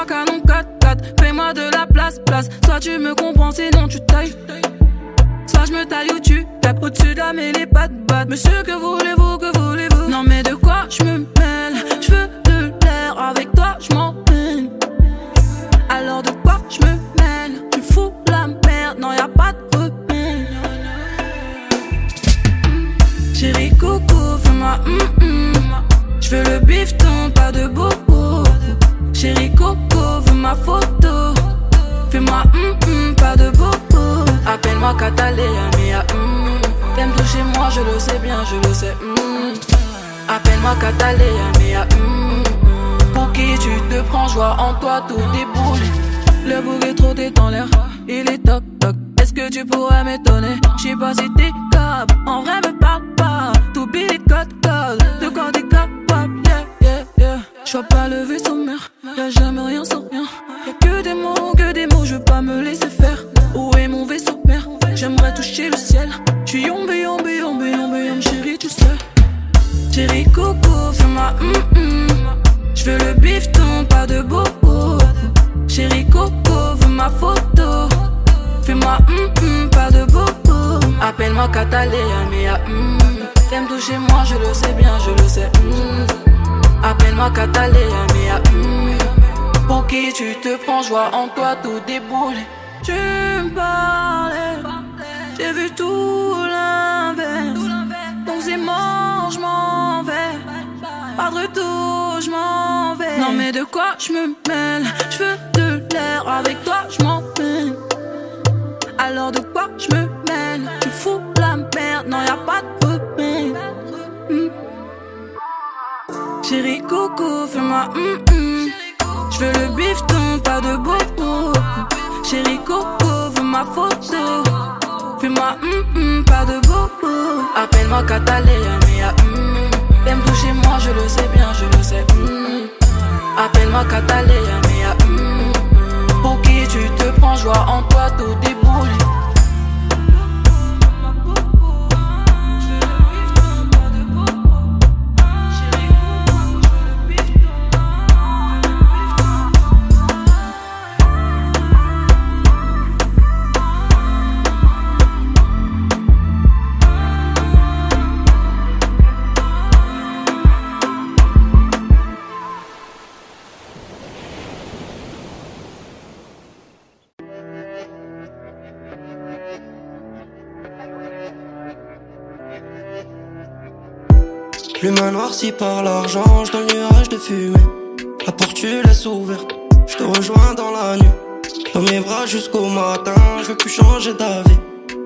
Appelle-moi canon 4-4, fais-moi de la place. Soit tu me comprends, sinon tu tailles. Soit je me taille ou tu tapes au-dessus de la mêlée, pas de batte. Monsieur, que voulez-vous, que voulez-vous? Non mais de quoi je me mêle? Je veux de l'air, avec toi je m'en mêle. Alors de quoi je me mêle? Tu fous la merde, non y'a pas de remède. Chérie coco, fais-moi Je veux le bifton, pas de bobo. Chérie coco, veux ma photo. Fais-moi pas de bobo. Appelle-moi Catalina, mia T'aimes toucher moi, je le sais bien, je le sais Appelle-moi Catalina, mia Pour qui tu te prends, joie en toi, tout déboule. Le bouquet trop t'est en l'air, il est toc toc. Est-ce que tu pourrais m'étonner? J'sais pas si t'es capable, en vrai me parle pas. T'oublies les codes, de quoi t'es capable, yeah. J'vois pas le vaisseau mère, y'a jamais rien sans rien. Y'a que des mots, je veux pas me laisser faire. Où est mon vaisseau mère? J'aimerais toucher le ciel. J'suis yombe, chérie, tu sais. Chérie coco, fais-moi J'veux le bifton, pas de bobo. Chérie coco, veux ma photo. Fais-moi pas de bobo. Appelle-moi Catalina, mia T'aimes toucher moi, je le sais bien, je le sais Appelle-moi Catalina, mia Pour qui tu te prends, joie en toi, tout déboule. Tu me parlais, j'ai vu tout l'inverse. Donc c'est mort, je m'en vais. Pas de retour, je m'en vais. Non mais de quoi je me mêle? Je veux de l'air, avec toi je m'en mêle. Alors de quoi je me mêle? Tu fous la merde, non y'a pas de remède. Chérie coco, fais-moi Je veux le bifton, pas de bobo. Chérie coco, veux ma photo. Fais-moi pas de bobo. Appelle-moi Catalina, mia T'aimes toucher moi, je le sais bien, je le sais Appelle-moi Catalina, mia Pour qui tu te prends, joie en toi, tout déboule. L'humain noirci par l'argent, je dans le nuage de fumée. La porte tu laisses ouverte, je te rejoins dans la nuit. Dans mes bras jusqu'au matin, je veux plus changer d'avis.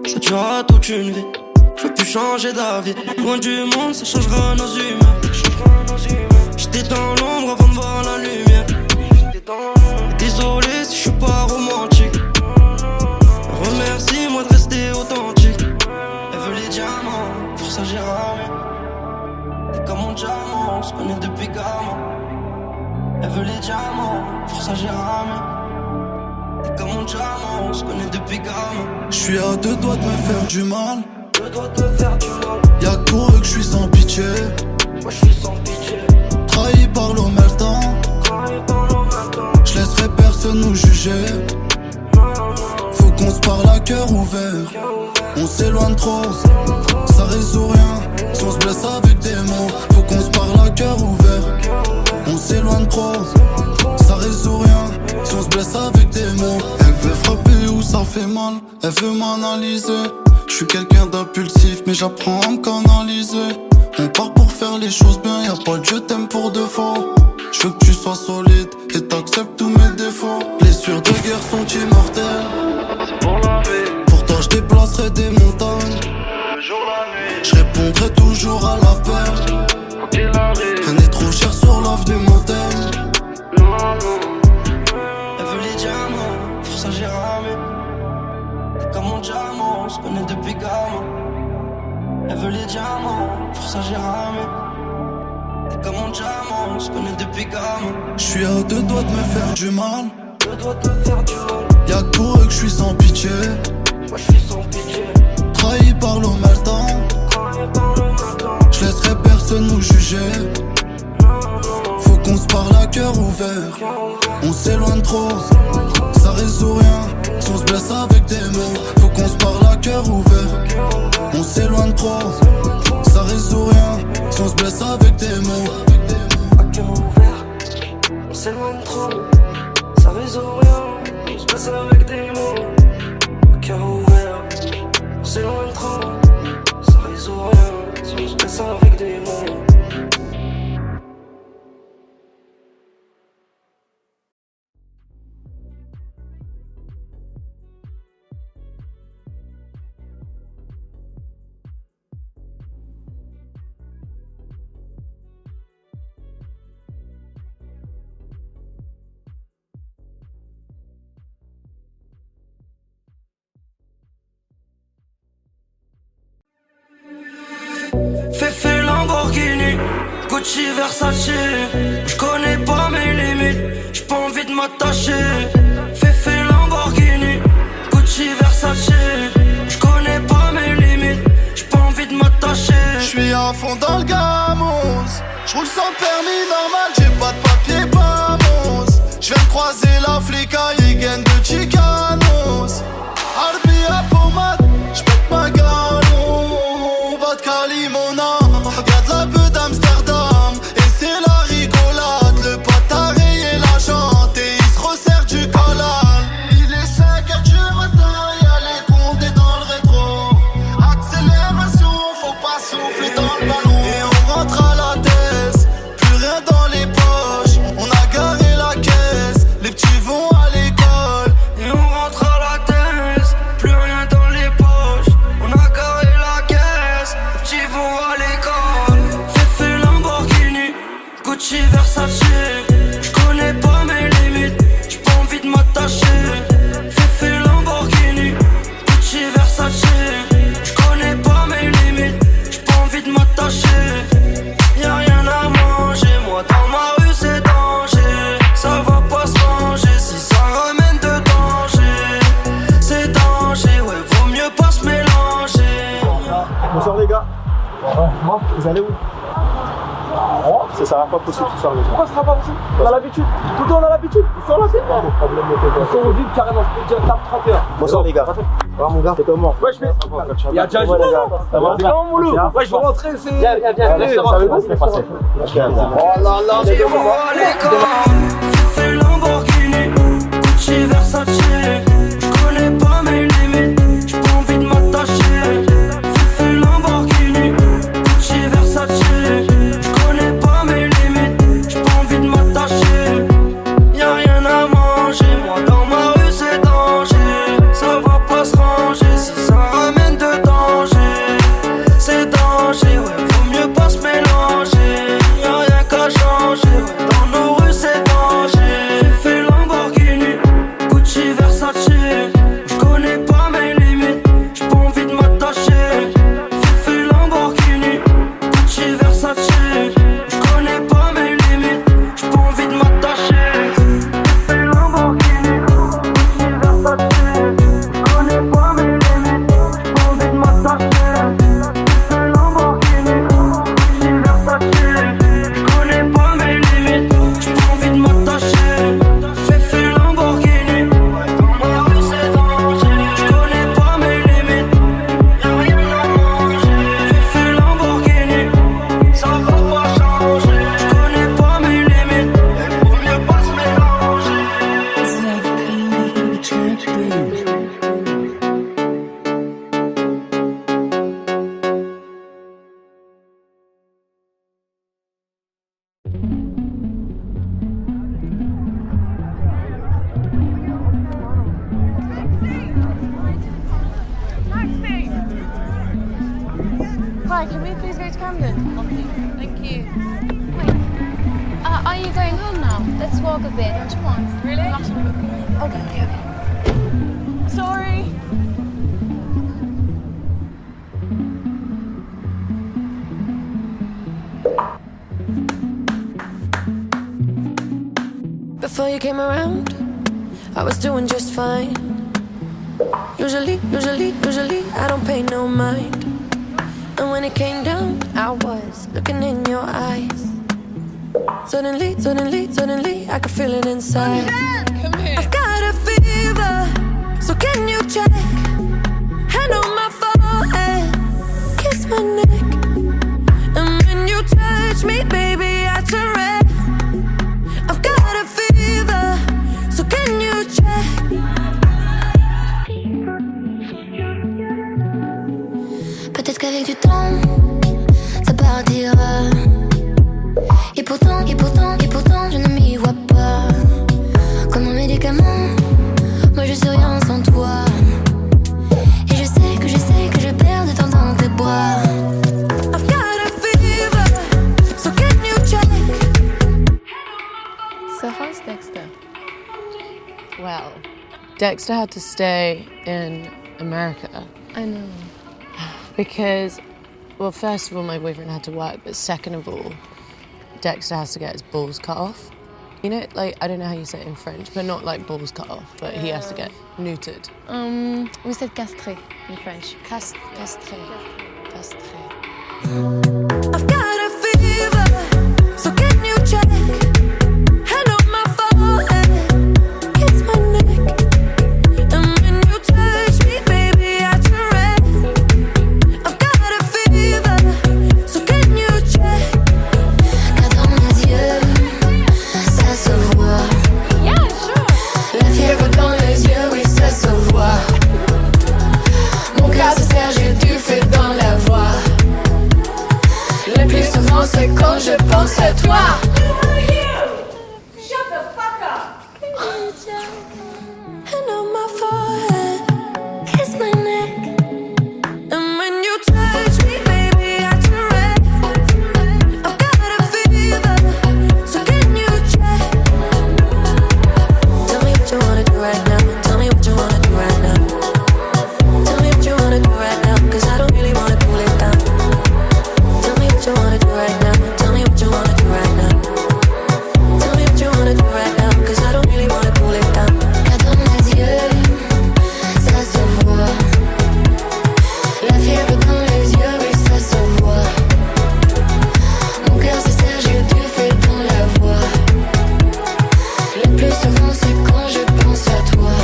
Ça durera toute une vie, je veux plus changer d'avis. Loin du monde, ça changera nos humeurs. J'étais dans l'ombre avant de voir la lumière. Désolé si je suis pas romantique. Remercie-moi de rester authentique. Elle veut les diamants, pour ça j'ai ramé. Comme mon diamant, on se connaît depuis gamin. Elle veut les diamants, pour ça j'ai ramé. Comme mon diamant, on se connaît depuis gamin. J'suis à deux doigts de me faire du mal. Y'a que pour eux que j'suis sans pitié. Moi j'suis sans pitié. Trahi par l'omertan. J'laisserai personne nous juger. Faut qu'on se parle à cœur ouvert. On s'éloigne trop, ça résout rien. Si on se blesse avec des mots, faut qu'on se parle à cœur ouvert. On s'éloigne trop, ça résout rien. Si on se blesse avec des mots, elle veut frapper où ça fait mal, elle veut m'analyser. Je suis quelqu'un d'impulsif, mais j'apprends à me canaliser. On part pour faire les choses bien, y'a pas de je t'aime pour de faux. Je veux que tu sois solide et t'acceptes tous mes défauts. Blessures de guerre sont immortelles. C'est pour la vie. Pour toi je déplacerai des montagnes. Le jour, la nuit. Je répondrai toujours à l'appel. Quand il arrive. Rien n'est trop cher sur l'avenue moderne. Elle veut les diamants, pour ça j'ai ramé. Comme mon diamant, on se connaît depuis gamin. Elle veut les diamants, pour ça j'ai ramé. Comme mon diamant, on se connaît depuis gamin. J'suis à deux doigts de me faire du mal. Deux doigts de me faire du mal. Y'a que pour eux que j'suis sans pitié. Moi j'suis sans pitié. Trahi par l'omertan. J'laisserai personne nous juger. Faut qu'on se parle à cœur ouvert. ouvert. On s'éloigne trop, ça résout rien. Si on se blesse avec des mots, faut qu'on se parle à cœur ouvert. On s'éloigne trop, ça résout rien. Si on se blesse avec des mots, à cœur ouvert. On s'éloigne trop, ça résout rien. On se blesse avec des mots, à cœur ouvert. On s'éloigne trop, ça résout rien. Si on se blesse avec des mots. Fefe Lamborghini, Gucci Versace. J'connais pas mes limites, j'ai pas envie de m'attacher. Fefe Lamborghini, Gucci Versace. J'connais pas mes limites, j'ai pas envie de m'attacher. j'suis à fond dans le gamos. J'roule sans permis normal, j'ai pas de papier, pas mousse. J'viens de croiser la flicaille, gaine de Chicanos. Harbi à pommade, j'pète ma galon. Vodka limona, y'a de la peu d'Amsterdam. Et c'est la rigolade, le pote a rayé la jante. Et il se resserre du collal. Il est 5h du matin, y'a les condés dans le rétro. Accélération, faut pas souffler dans le ballon. Et on rentre à la tête, plus rien dans les poches. On a garé la caisse, les petits vont à l'école. Et on rentre à la tête, plus rien dans les poches. On a carré la caisse, les petits vont à l'école. Fefe Lamborghini, Gucci Versace. J'connais pas mes limites, j'ai pas envie de m'attacher. Fefe Lamborghini, Gucci Versace. J'connais pas mes limites, j'ai pas envie de m'attacher. Y'a rien à manger, moi dans ma rue c'est danger. Ça va pas se ranger si ça ramène de danger. C'est danger, ouais, vaut mieux pas se mélanger. Bonsoir les gars. Moi, vous allez où? Ça sera pas possible ce soir les gars. Pourquoi ça sera pas possible? On a l'habitude. Tout le temps on a l'habitude. Ils sont là, c'est quoi? Ils sont au vide carrément. Je peux dire tape 31. Bonsoir les gars. Voilà mon gars. C'est comment? Ouais, je fais. Il y a déjà un jour là. C'est comment mon loup? Ouais, je vais rentrer. C'est. Viens. C'est passé. Oh là là, c'est moi. Fefe Lamborghini, Gucci Versace. J'connais pas mes limites, j'ai pas envie de m'attacher. Fefe Lamborghini, Gucci Versace. J'connais pas mes limites, j'ai pas envie de m'attacher. Y'a rien à manger, moi dans ma rue c'est danger. Ça va pas se ranger si ça ramène de danger. C'est danger, ouais, vaut mieux pas se mélanger. Y'a rien qu'à changer, ouais, dans nos rues c'est danger. Fefe Lamborghini, Gucci Versace. J'connais pas mes limites, j'ai pas envie de m'attacher. Fefe Lamborghini, Gucci Versace. J'connais pas mes limites, j'ai pas envie de m'attacher. Fefe Lamborghini, Gucci Versace. J'connais pas mes limites, j'ai pas envie de m'attacher. Fefe Lamborghini, Gucci Versace. J'connais pas mes limites, j'ai pas envie de m'attacher. Fefe Lamborghini, dans ma rue c'est danger. J'connais pas mes limites, y'a rien à manger. Fefe Lamborghini, ça va pas changer. J'connais pas mes limites, vaut mieux pas se mélanger. Hi, can we please go to Camden? Thank you. Are you going home now? Let's walk a bit, don't you want? Really? Okay. Sorry. Before you came around, I was doing just fine. Usually, I don't pay no mind. And when it came down, I was looking in your eyes. Suddenly, I can feel it inside. I've got a fever, so can you check? Hand on my forehead, kiss my neck. And when you touch me, baby, I turn red. I've got a fever, so can you check? Peut-être qu'avec du temps, ça partira. Et pourtant, je ne m'y vois pas. Comme un médicament, moi je suis rien sans toi. Et je sais que je perds de temps dans tes bras. I've got a fever, so can you check? So how's Dexter? Well, Dexter had to stay in America. I know. Because, well, first of all, my boyfriend had to work, but second of all, Dexter has to get his balls cut off. You know, like, I don't know how you say it in French, but not like balls cut off, but he has to get neutered. We said castré in French. Castré. I've got a fever, so can you check? Hand on my forehead, kiss my neck. And when you touch me, baby, I turn red. I've got a fever, so can you check? Car dans mes yeux, ça se voit. Yeah, sure. La fièvre dans les yeux, oui, ça se voit. Mon cœur se serre, j'ai du feu dans la voix. Le plus souvent, c'est quand je pense à toi. Hand on my forehead, kiss my neck. And when you touch me, baby, I turn red. I've got a fever, so can you check? Tell me what you wanna do right now. Tell me what you wanna do right now. Tell me what you wanna do right now, 'cause I don't really wanna cool it down. Tell me what you wanna do right now. Tell me what you wanna do right now. Tell me what you wanna do right now, 'cause I don't really wanna cool it down. Car dans mes yeux, ça se voit. La fièvre dans les yeux, oui, ça se voit. Mon cœur se serre, j'ai du feu dans la voix. Le plus souvent, c'est quand je pense à toi.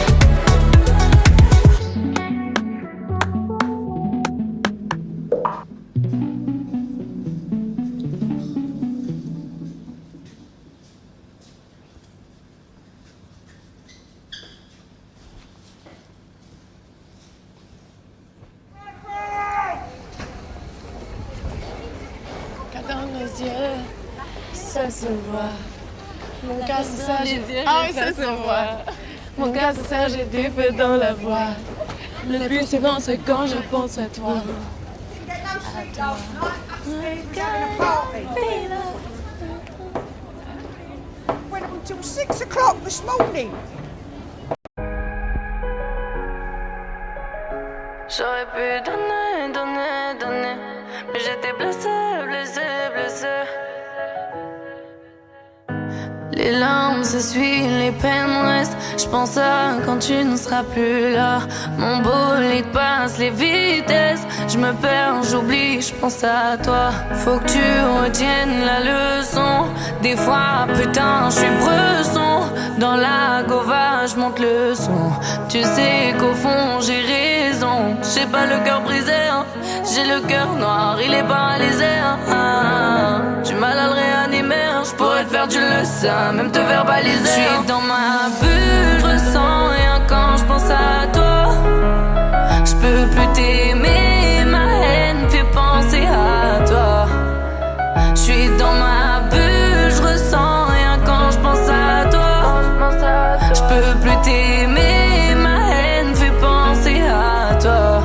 Car dans mes yeux, ça se voit. Mon cœur se serre, j'ai du feu. Ah oui, ça se voit. Mon cœur se serre, j'ai du feu dans la voix. Le plus souvent, c'est quand je pense à toi. Went up until 6 o'clock this morning. J'aurais pu donner, mais j'étais blessée. Les larmes s'essuient, les peines restent. J'pense à quand tu ne seras plus là. Mon bolide passe les vitesses. J'me perds, j'oublie, j'pense à toi. Faut que tu retiennes la leçon. Des fois, putain, j'suis bresson. Dans la gova, j'monte le son. Tu sais qu'au fond, j'ai raison. J'ai pas le cœur brisé, hein. J'ai le cœur noir, il est paralysé, hein. Du mal à le réanimer, hein. J'pourrais te faire, tu le sais, même te verbaliser. J'suis dans ma bulle, j'ressens rien quand j'pense à toi. J'peux plus t'aimer, ma haine fait penser à toi. J'suis dans ma bulle, j'ressens rien quand j'pense à toi. J'peux plus t'aimer, ma haine fait penser à toi.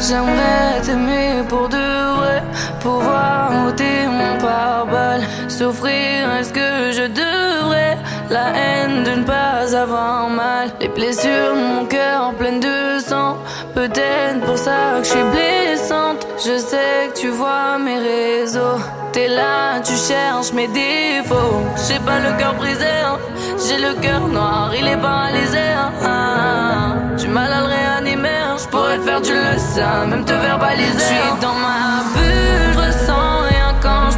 J'aimerais t'aimer pour de vrai, pouvoir ôter mon pare-balles. Souffrir, est-ce que je devrais? La haine de ne pas avoir mal. Les blessures de mon cœur pleines de sang. Peut-être pour ça que je suis blessante. Je sais que tu vois mes réseaux. T'es là, tu cherches mes défauts. J'ai pas le cœur brisé, hein. J'ai le cœur noir, il est paralysé, hein. Du mal à le réanimer, hein. J'pourrais te faire, tu le sais, même te verbaliser. J'suis dans ma bulle, j'ressens rien quand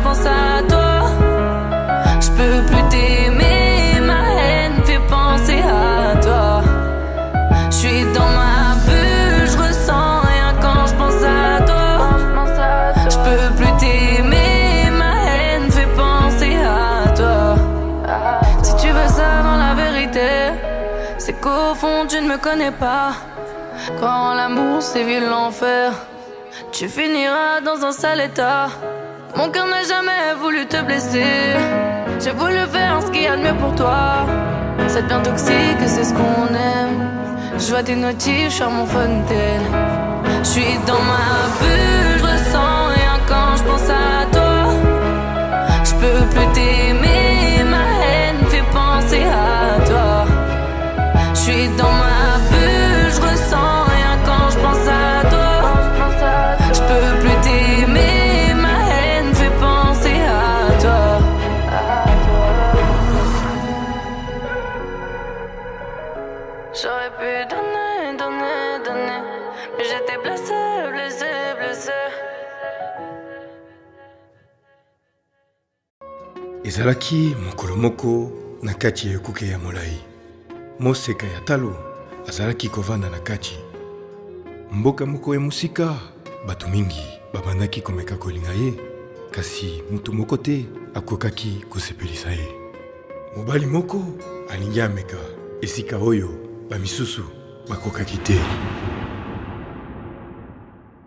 me connais pas. Croire en l'amour, c'est vivre l'enfer. Tu finiras dans un sale état. Mon cœur n'a jamais voulu te blesser. J'ai voulu faire ce qu'il y a de mieux pour toi. Ça devient toxique, c'est ce qu'on aime. Je vois tes notifs, je suis à mon fontaine. Je suis dans ma bulle, je ressens rien quand je pense à toi. Je peux plus t'aimer, ma haine fait penser à toi. Je suis dans ma bulle, je ressens rien quand je pense à toi. Je peux plus t'aimer, ma haine fait penser à toi. J'aurais pu donner, donner, donner, mais j'étais blessée, blessée, blessée. ezalaki mokolo moko na kati ya ekuke ya molai. Moseka ya talo azalaki kovanda na kati. Mboka moko ya musika, bato mingi babandaki komeka kolinga ye, kasi mutu moko te akokaki kosepelisa ye. Mobali moko alingi ameka esika oyo bamisusu bakokaki te.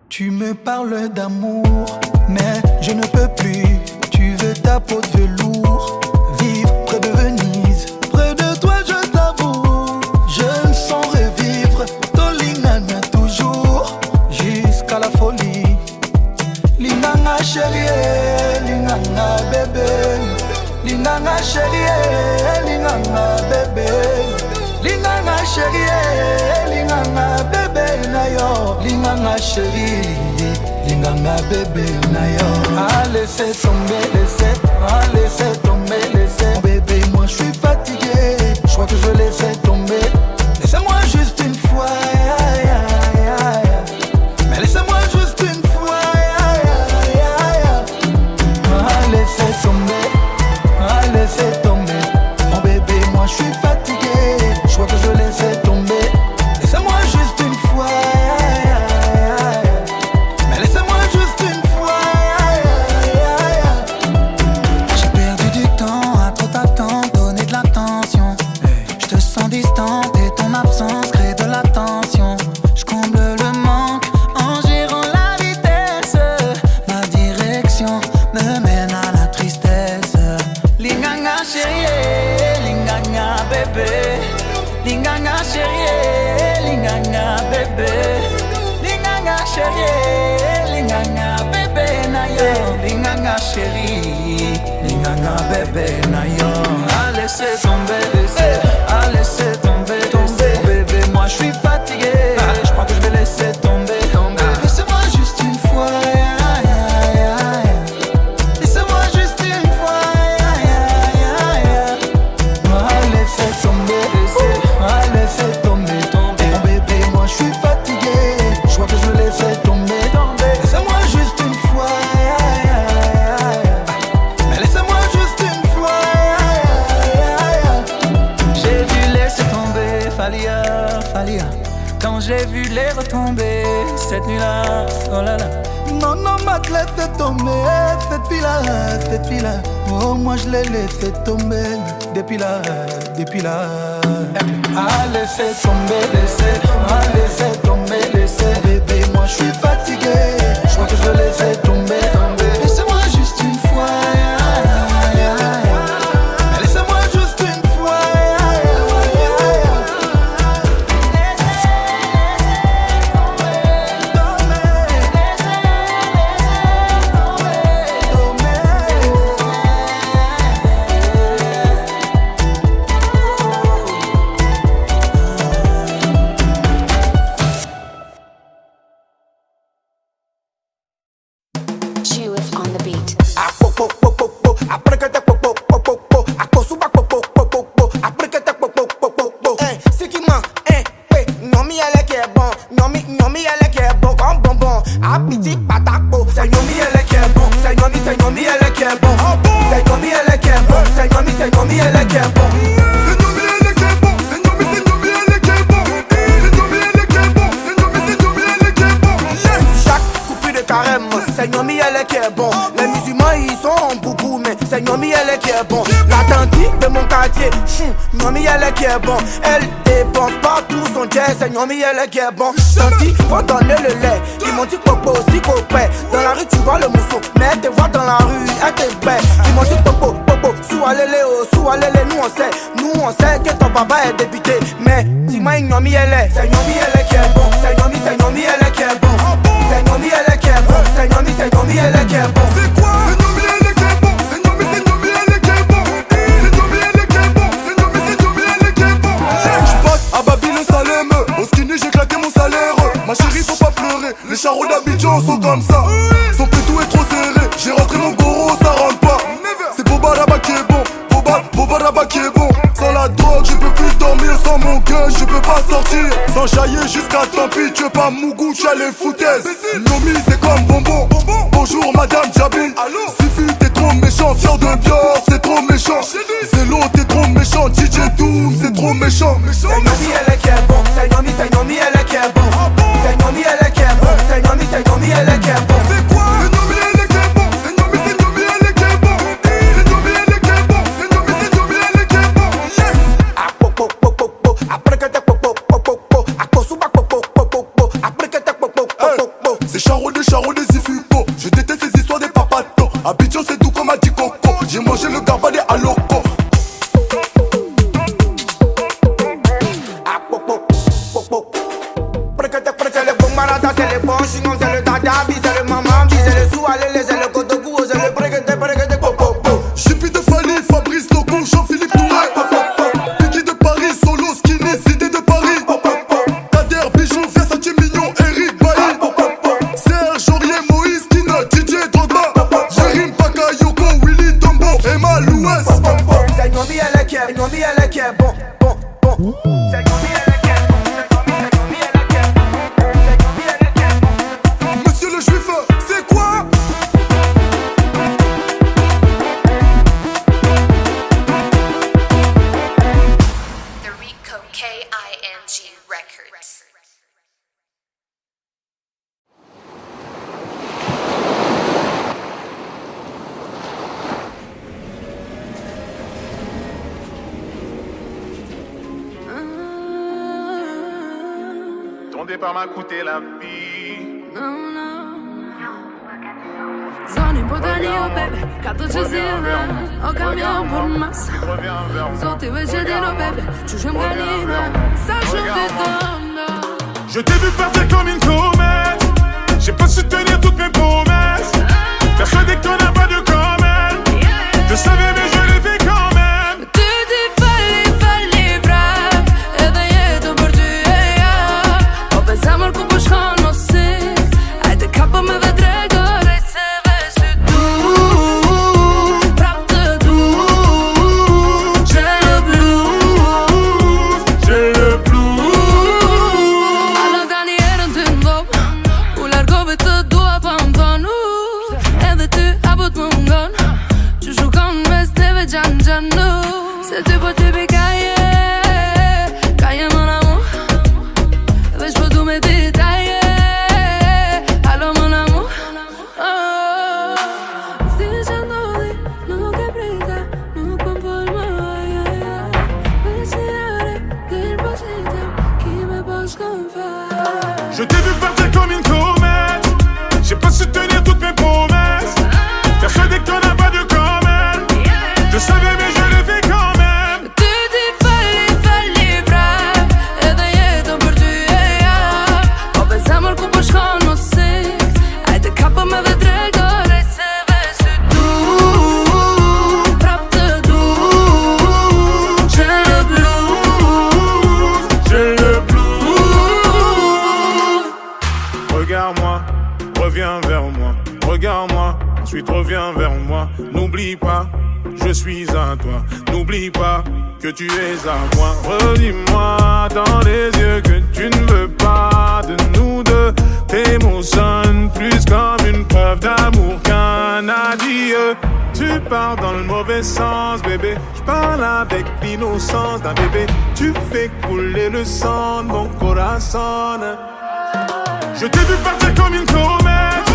Tu me parles d'amour, mais je ne peux plus. Tu veux ta peau de velours, vivre près de Venise. Près de toi je t'avoue, je me sens revivre. Tolingana toujours, jusqu'à la folie. Linganga chérie, linganga bébé. Linganga chérie, linganga bébé. Linganga chérie, linganga bébé nayo. Linganga chérie, linganga bébé nayo. Ah laissez tomber, laissez tomber, laissez. Bébé moi je suis fatigué, je crois que je laissais tomber. Laissez-moi juste une fois, mais laissez-moi juste une fois. Ah laissez tomber, oh bébé moi je suis fatigué, je crois que je laissais tomber. Laissez-moi juste une fois, mais laissez-moi juste une fois. J'ai perdu du temps à trop t'attendre, donner de l'attention. Je te sens distante et ton absence crée de la tension. Je comble le manque en gérant la vitesse. Ma direction me mène à la tristesse. Linganga chérie, linganga bébé. Linganga chérie, linganga bébé. Linganga chérie, linganga bébé nayo. Linganga chérie, linganga bébé nayo. Ah laissez tomber, laissez tomber, tomber. Bébé moi je suis fatigué, je crois que je vais laisser tomber, tomber. Laissez-moi juste une fois. Laissez-moi juste une fois. Ah laissez tomber, laissez tomber, tomber. Mon bébé moi je suis fatigué, je crois que je vais laisser tomber, tomber. Laissez-moi juste une fois. Mais laissez-moi juste une fois. J'ai dû laisser tomber, Falia. Quand j'ai vu les retomber cette nuit-là, oh là là. Non, Matt, laisse tomber cette fille-là. Oh, moi je l'ai laissé tomber depuis là. Ah, laissez tomber, laissez tomber, laissez. Bébé, moi je suis fatigué, je crois que je vais laisser tomber, tomber. Laissez-moi juste une fois. Mais laissez-moi juste une fois. Judith on the beat. Seigneur, elle est qui est bon. Les musulmans ils sont beaucoup, mais c'est Nomi elle qui est bon. La tante de mon quartier, Nomi elle qui est bon. Elle dépense pas tout son jet, c'est Nomi elle qui est bon. Tanti, faut donner le lait. Ils m'ont dit popo aussi copain. Dans la rue tu vois le mousseau, mais te vois dans la rue, elle te bête. Ils m'ont dit popo, popo, sous alélé, nous on sait que ton papa est député. Mais dis-moi Nomi elle est, c'est Nomi elle qui est bon. C'est Nomi elle qui est bon. C'est Nomi elle qui est bon. C'est Nomi elle qui est bon. C'est quoi? C'est Nomi elle qui est bon. C'est Nomi elle qui est bon. C'est Nomi elle qui est bon. C'est Nomi elle qui est bon. J'passe à Babylone Salem. Au skinny j'ai claqué mon salaire. Ma chérie faut pas pleurer. Les charros d'Abidjan sont comme ça. Son pétou est trop serré. J'ai rentré mon goro, ça rentre pas. C'est Boba là-bas qui est bon. Boba là-bas qui est bon. Sans la drogue je peux plus dormir. Sans mon gun je peux pas sortir. Sans chailler jusqu'à tant pis. Tu veux pas Mougou, tu as les foutaises. Nomi c'est comme bonbon. Bonjour madame Jabi. Suffit t'es trop méchant. Fier de Bior c'est trop méchant. Zélo t'es trop méchant. DJ Doom c'est trop méchant. C'est Nomi elle qui est bon. C'est Nomi elle qui est bon. C'est Nomi elle qui est bon. C'est Nomi elle qui est bon. C'est quoi? C'est Nomi elle qui est bon. C'est Nomi elle qui est bon. C'est Nomi elle qui est bon. C'est Nomi elle qui est bon. Yes. C'est Charo des Zifupo. Je déteste ces histoires des papatos. Abidjan c'est tout comme a dit Coco. J'ai mangé le garba des Aloko. C'est le bon marada, c'est le bon chignon, c'est le dadabi, c'est le mamambi, c'est le soualélé, c'est le kodogou, c'est le breguete popo. Jippy de Fali, Fabrice Loco, Jean-Philippe Touré. Biggie de Paris, Solo, Skinny, Zidé de Paris. Kader, Bijou, Versace, Mignon, Eric Bailly. Serge, Aurier, Moïse, Kino, DJ Drogba. Jérim, Bakayoko, Willy, Tombo, Emma, Louès. C'est Nomi elle qui est bon. C'est Nomi elle qui est bon. Monsieur le juif, c'est quoi? The Rico K-I-N-G Records. Ton départ m'a coûté la vie. Zoni podanio, baby, kato ci zile O camion por massa Zoti veće dino, baby, čužem ganina Sažem te donna. Je t'ai vu partir comme une comète. J'ai pas su tenir toutes mes promesses. Persuadé que t'en as pas de comme elle. Je savais mais je l'ai fait quand même. Tu ti falli brav Edhe jetën për ty e ja Po bezamër ku po shkon mos si Ajde kapo me dhe drego Rejt se veç ty du Prap të du J'ai le blues J'ai le blues. Alo tani erën ty ndop U largove të dua pa më thonu Edhe ty apo të më ngon Që shukon mes teve gjanë Se ty po ty pi Kaje mon amour Veç po du me ditaje Alo mon amour S'ti që ndodhi Nuk e prita Nuk po m'fol më Veç një are Del po qitem Ki me po shkon fal Je t'ai vu partir comme une comète. J'ai pas su tenir toutes mes promesses. Persuadé que t'en as pas de comme elle. Je savais mais je l'ai fait quand même. Tu ti falli brav Edhe jetën për ty e ja Po bezamër ku po shkon mos si Ajde kapo me dhe drego Rejt se veç ty du Prap të du J'ai le blues J'ai le blues. Regarde-moi, reviens vers moi. Regarde-moi, ensuite reviens vers moi. N'oublie pas, je suis à toi. N'oublie pas que tu es à moi. Redis-moi dans les yeux que tu ne veux pas de nous deux. Tes mots sonnent plus comme une preuve d'amour qu'un adieu. Tu pars dans le mauvais sens, bébé. Je parle avec l'innocence d'un bébé. Tu fais couler le sang de mon corazon. Je t'ai vu partir comme une comète.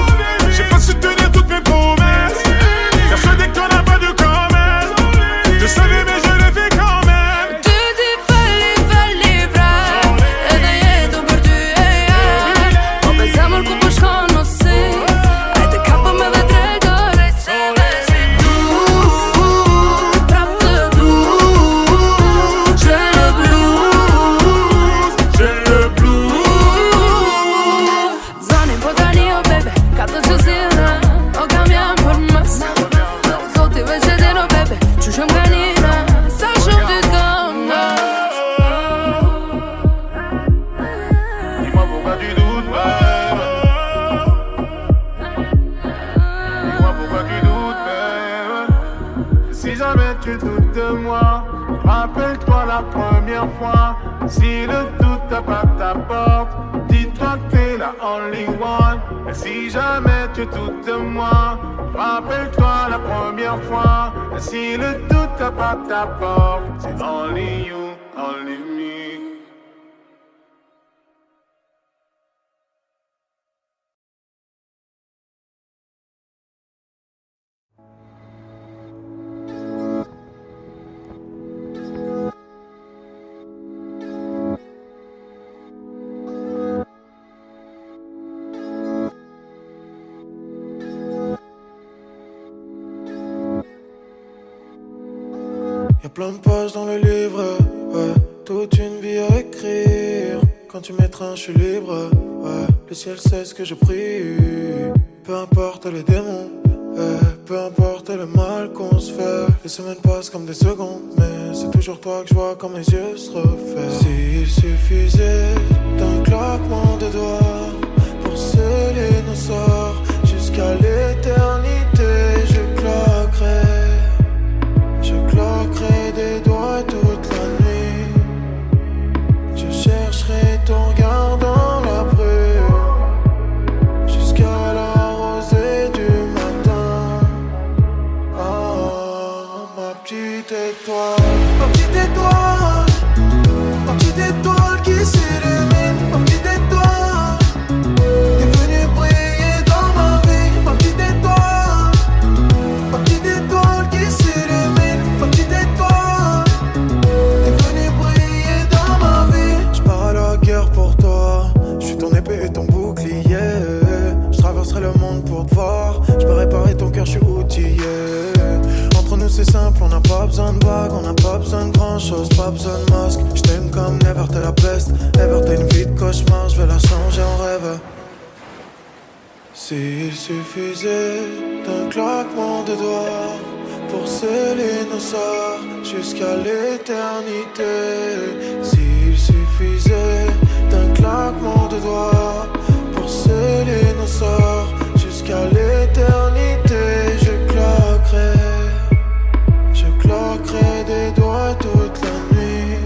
J'ai pas su tenir toutes mes promesses. Persuadé que t'en as pas de corps. tu doutes de moi, rappelle-toi la première fois. Si le doute tape à ta porte, dis-toi que t'es la only one. Et si jamais tu doutes de moi, rappelle-toi la première fois. Et si le doute tape à ta porte, c'est only you, only me. Y'a plein de pages dans le livre, ouais, toute une vie à écrire. Quand tu m'étreins, je suis libre, ouais, le ciel sait ce que je prie. Peu importe les démons, peu importe le mal qu'on se fait. Les semaines passent comme des secondes, mais c'est toujours toi que je vois quand mes yeux se refaient. S'il suffisait d'un claquement de doigts pour sceller nos sorts jusqu'à l'éternité, je claquerai des doigts toute la nuit. Je chercherai ton regard dans la brume jusqu'à la rosée du matin. Ah, ma petite étoile, ma petite étoile, ma petite étoile qui s'illumine, ma petite étoile, t'es venue briller dans ma vie, ma petite étoile, ma petite étoile qui s'illumine, ma petite étoile, t'es venue briller dans ma vie. J'pars à la guerre pour toi, j'suis ton épée et ton bouclier. J'traverserai le monde pour te voir, j'peux réparer ton cœur, j'suis outillé. Entre nous c'est simple, on n'a pas besoin de bague, on n'a pas besoin de grand chose, pas besoin de masque. J't'aime comme never, t'es la peste, ever t'es une vie de cauchemar, j'vais la changer en rêve. S'il suffisait d'un claquement de doigts pour sceller nos sorts jusqu'à l'éternité. S'il suffisait d'un claquement de doigts pour sceller nos sorts jusqu'à l'éternité, je claquerai des doigts toute la nuit.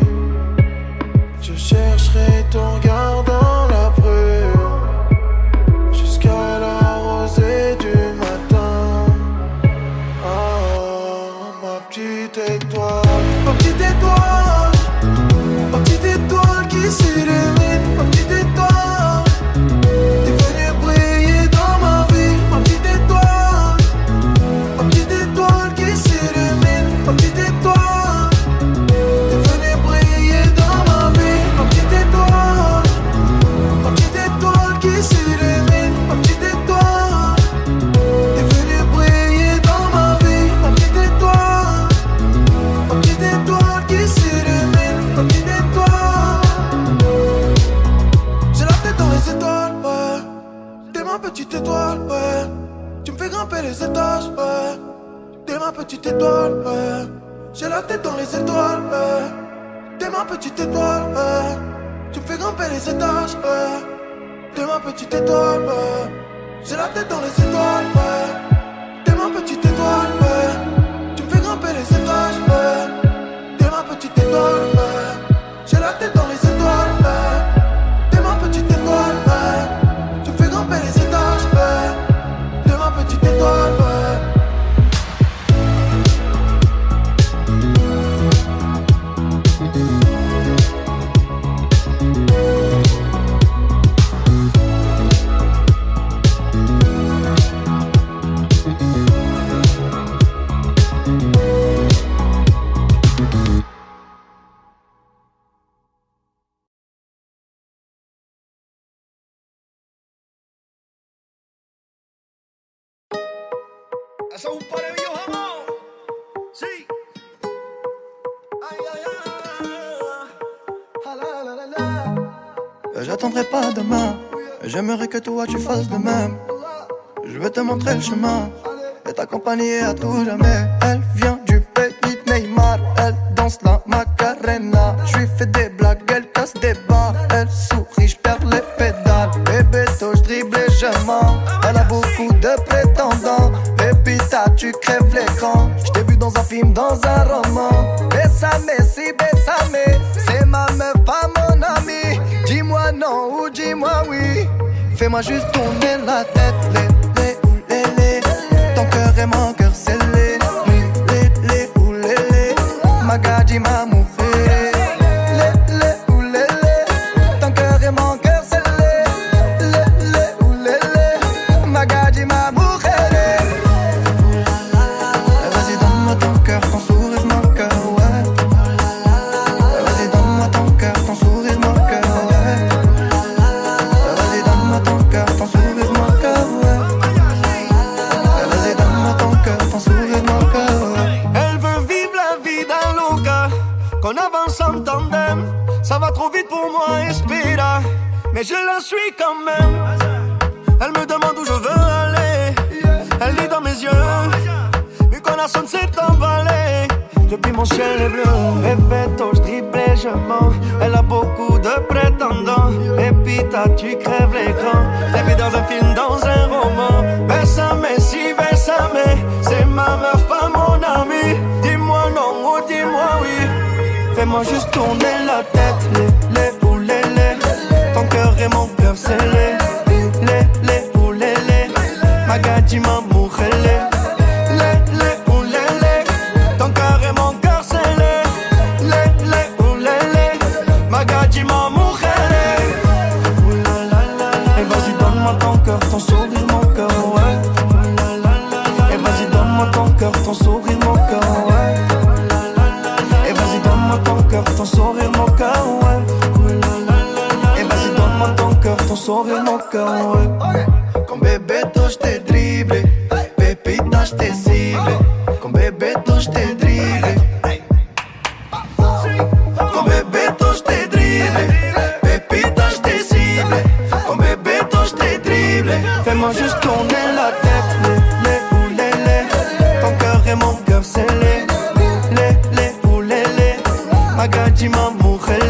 Je chercherai ton regard dans la brume jusqu'à la rosée du matin. Ah, ma petite étoile, ma petite étoile, ma petite étoile qui s'illumine, ma petite étoile, t'es venue briller dans ma vie, ma petite étoile, ma petite étoile qui s'illumine, ma petite étoile, t'es venue briller dans ma vie, ma petite étoile, ma petite étoile qui s'illumine, ma petite étoile, t'es venue briller dans ma vie, ma petite étoile, ma petite étoile qui s'illumine, ma petite étoile. J'ai la tête dans les étoiles, ouais. T'es ma petite étoile, ouais. Tu me fais grimper les étages, ouais. T'es ma petite étoile, ouais. J'ai la tête dans les étoiles, ouais. T'es ma petite étoile, ouais. Tu me fais grimper les étages, ouais. T'es ma petite étoile, ouais. J'ai la tête dans les étoiles, ouais. T'es ma petite étoile, ouais. Tu me fais grimper les étages, ouais. T'es ma petite étoile, ouais. J'ai la tête dans les étoiles, ouais. T'es ma petite étoile, ouais. Tu me fais grimper les étages, ouais. T'es ma petite étoile, ouais. Eso es un parevillo jamón. Sí. Aïe, aïe, aïe. J'attendrai pas demain. J'aimerais que toi tu fasses de même. Je vais te montrer le chemin et t'accompagner à tout jamais. Elle vient du pays de Neymar. Elle danse la Macarena. Je lui fais des blagues, elle casse des barres. Elle sourit, je perds les pédales. Bébé, je dribble et je mens. Elle a beaucoup de prétendants. Pépita, tu crèves l'écran. Je t'ai vu dans un film, dans un roman. bésame, si bésame. C'est ma meuf, pas mon ami. Dis-moi non ou dis-moi oui. Fais-moi juste tourner la tête, les. Ton cœur est mon cœur scellé. Les ou les. Magadji ma mujer. Les ou les. Ton cœur est mon cœur scellé. Les ou les. Magadji ma mujer. Vas-y donne-moi ton cœur, ton sourire, mon cœur, ouais. Vas-y donne-moi ton cœur, ton sourire, mon cœur, ouais. Vas-y donne-moi ton cœur, ton sourire, mon cœur, ouais. Vas-y donne-moi ton cœur, ton sourire, mon cœur, ouais. Elle veut vivre la vie d'un loca, qu'on avance en tandem. Ça va trop vite pour moi, espera, mais je la suis quand même. Elle me demande où je veux aller. Elle lit dans mes yeux, vu qu'on a sonné s'est emballé. Depuis mon ciel est bleu, répéto, je dribble et je mens. Elle a beaucoup de prétendants. Pépita, tu crèves l'écran. T'es vu dans un film, dans un roman. Bésame, si bésame. C'est ma meuf, pas mon ami. Dis-moi non ou dis-moi oui. Fais-moi juste tourner la tête. Les ou les. Ton cœur et mon cœur scellé. Les ou les. Magadji ma mujer. Les ou les. Ton cœur et mon cœur scellé. Les ou les. Magadji ma mujer. Et vas-y donne-moi ton cœur, ton sourire, mon cœur, ouais. Et vas-y donne-moi ton cœur, ton sourire, mon cœur, ouais. Et vas-y donne-moi ton cœur, ton sourire, mon cœur, ouais. Et vas-y donne-moi ton cœur, ton sourire, mon cœur, ouais. Con Bebeto j't'ai dribblé, Pépita j't'ai ciblé. Con Bebeto j't'ai dribblé. Con Bebeto j't'ai dribblé, Pépita j't'ai ciblé. Con Bebeto j't'ai dribblé. Fais-moi juste tourner la tête. Les ou les. Ton cœur et mon cœur scellé. Les ou les. Magadji ma mujer.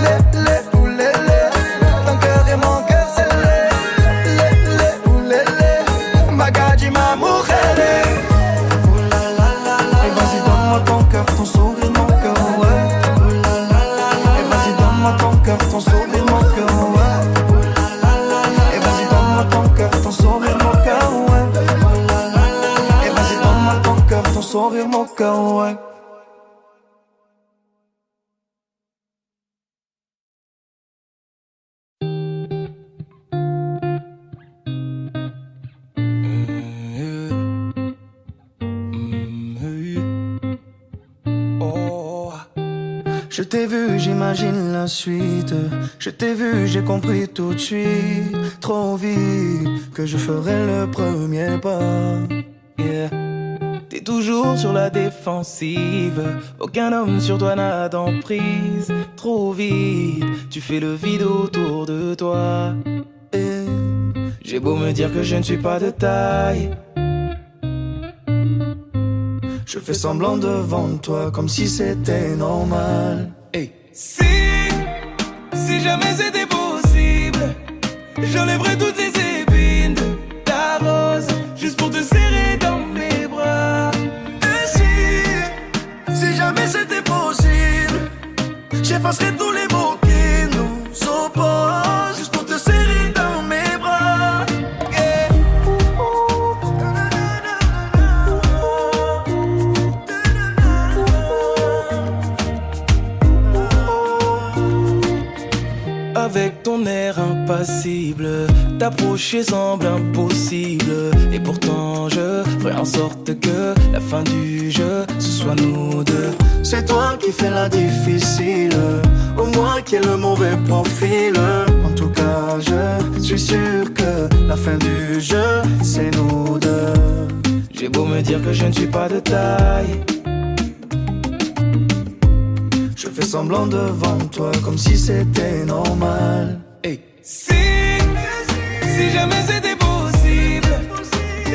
Les ou les. Ton cœur et mon cœur scellé. Les ou les. Magadji ma mujer. Et vas-y donne-moi ton cœur, ton sourire, mon cœur, ouais. Et vas-y donne-moi ton cœur, ton sourire, mon cœur, ouais. Et vas-y donne-moi ton cœur, ton sourire, mon cœur, ouais. Et vas-y donne-moi ton cœur, ton sourire, mon cœur, ouais. Je t'ai vu, j'imagine la suite. Je t'ai vu, j'ai compris tout de suite. Trop vite que je ferai le premier pas. Yeah. T'es toujours sur la défensive. Aucun homme sur toi n'a d'emprise. Trop vite, tu fais le vide autour de toi. Et j'ai beau me dire que je ne suis pas de taille. Je fais semblant devant toi comme si c'était normal. Hey. Si jamais c'était possible, j'enlèverais toutes les épines de ta rose, juste pour te serrer dans mes bras. Et si jamais c'était possible, j'effacerais tous les mots qui nous opposent, juste pour te serrer dans mes bras. Yeah. Avec ton air impassible, t'approcher semble impossible. Et pourtant je ferai en sorte que la fin du jeu, ce soit nous deux. C'est toi qui fais la difficile, au moins qui est le mauvais profil. En tout cas je suis sûr que la fin du jeu, c'est nous deux. J'ai beau me dire que je ne suis pas de taille, je fais semblant devant toi comme si c'était normal. Hey. Si jamais c'était possible,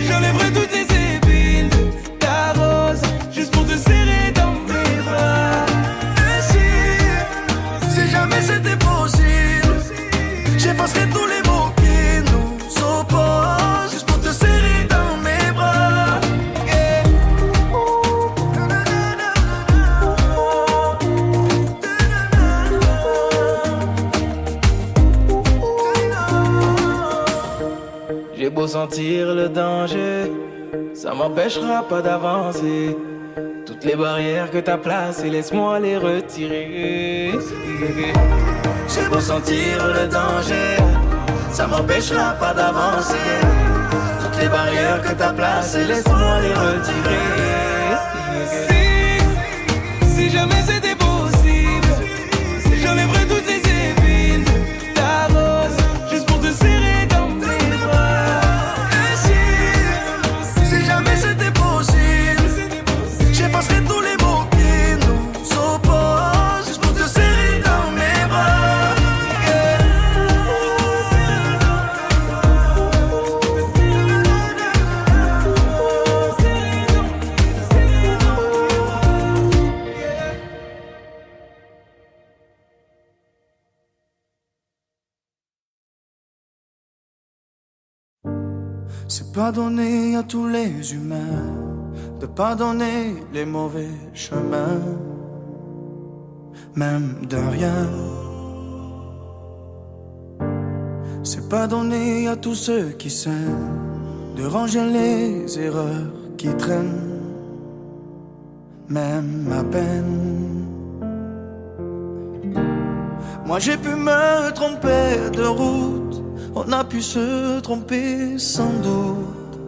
j'enlèverais toutes les épines de ta rose, juste pour te serrer dans mes bras. Et si jamais c'était possible, j'effacerais tous les mots qui nous opposent, juste pour te serrer dans mes bras. Yeah. J'ai beau sentir le danger, ça m'empêchera pas d'avancer. Toutes les barrières que t'as placées, laisse-moi les retirer. J'ai beau sentir le danger, ça m'empêchera pas d'avancer. Toutes les barrières que t'as placées, laisse-moi les retirer. Si jamais c'était possible, j'enlèverais toutes les épines de ta rose, juste pour te serrer dans mes bras. Et si jamais c'était possible, j'effacerais tous les mots qui nous opposent, juste pour te serrer dans mes bras. C'est pas donné à tous les humains de pardonner les mauvais chemins, même de rien. C'est pas donné à tous ceux qui s'aiment de ranger les erreurs qui traînent, même à peine. Moi j'ai pu me tromper de route, on a pu se tromper sans doute.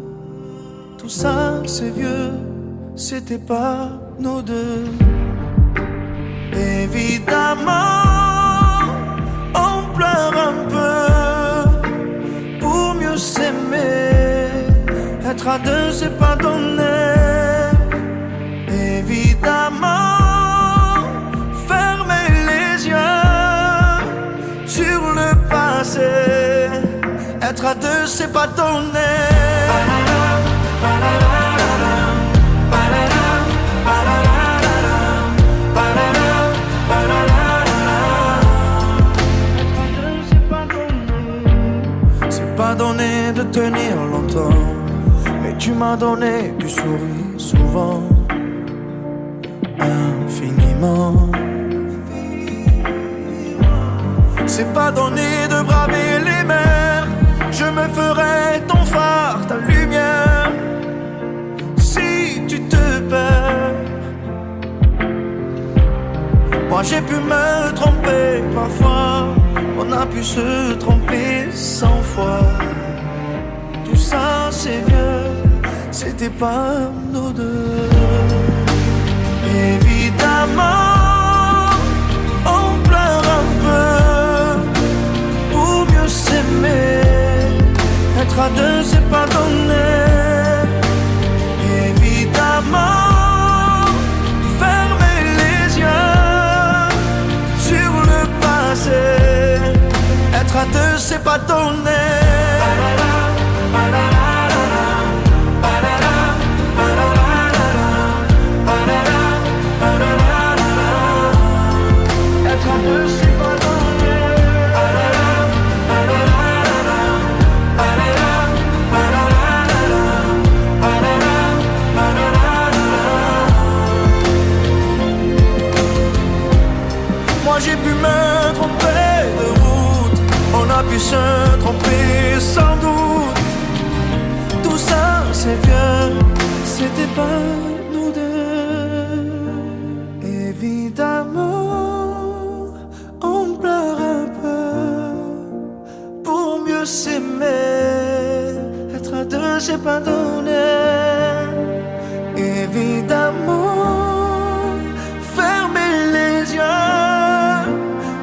Tout ça c'est vieux, c'était pas nous deux. Évidemment, on pleure un peu pour mieux s'aimer. Être à deux c'est pas donné. Évidemment, fermer les yeux sur le passé. Être à deux c'est pas donné. C'est pas donné de tenir longtemps, mais tu m'as donné du sourire souvent, infiniment. C'est pas donné de braver les mers, je me ferai ton phare, ta lumière. Si tu te perds, moi j'ai pu me tromper parfois, on a pu se tromper 100 fois. Tout ça c'est vieux, c'était pas nous deux. Évidemment, on pleure un peu pour mieux s'aimer. Être à deux c'est pas donné. Évidemment, fermer les yeux sur le passé. Être à deux c'est pas donné. Être à deux c'est pas donné. Moi j'ai pu me tromper de route, on a pu se tromper sans doute. Tout ça c'est vieux, c'était pas nous deux. Évidemment, on pleure un peu pour mieux s'aimer. Être à deux c'est pas donné. Évidemment, fermer les yeux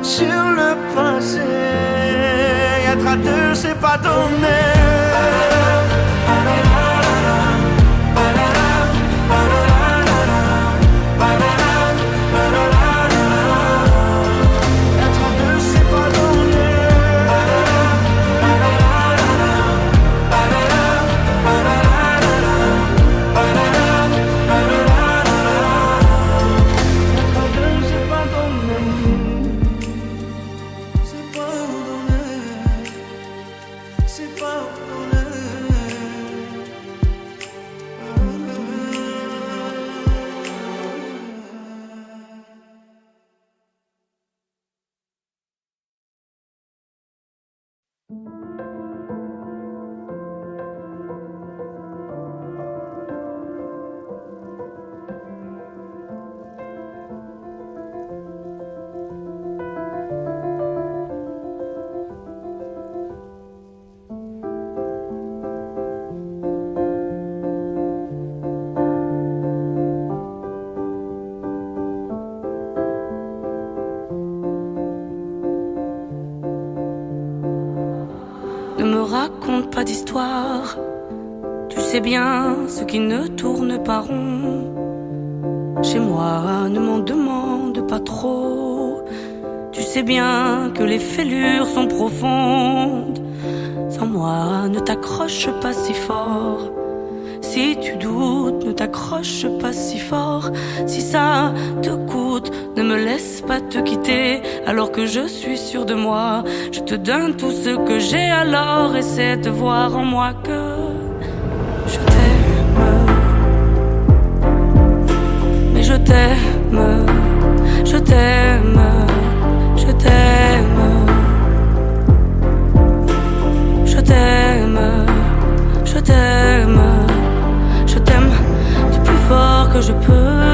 sur le passé. Être à deux c'est pas donné. ne me raconte pas d'histoire. Tu sais bien ce qui ne tourne pas rond. Chez moi, ne m'en demande pas trop. Tu sais bien que les fêlures sont profondes. Sans moi, ne t'accroche pas si fort. Si tu doutes, ne t'accroche pas si fort. Si ça te coûte, ne me laisse pas te quitter. Alors que je suis sûre de moi, je te donne tout ce que j'ai. Alors essaie de voir en moi que je t'aime. Mais je t'aime, je t'aime, je t'aime. Je t'aime, je t'aime. Je t'aime du plus fort que je peux.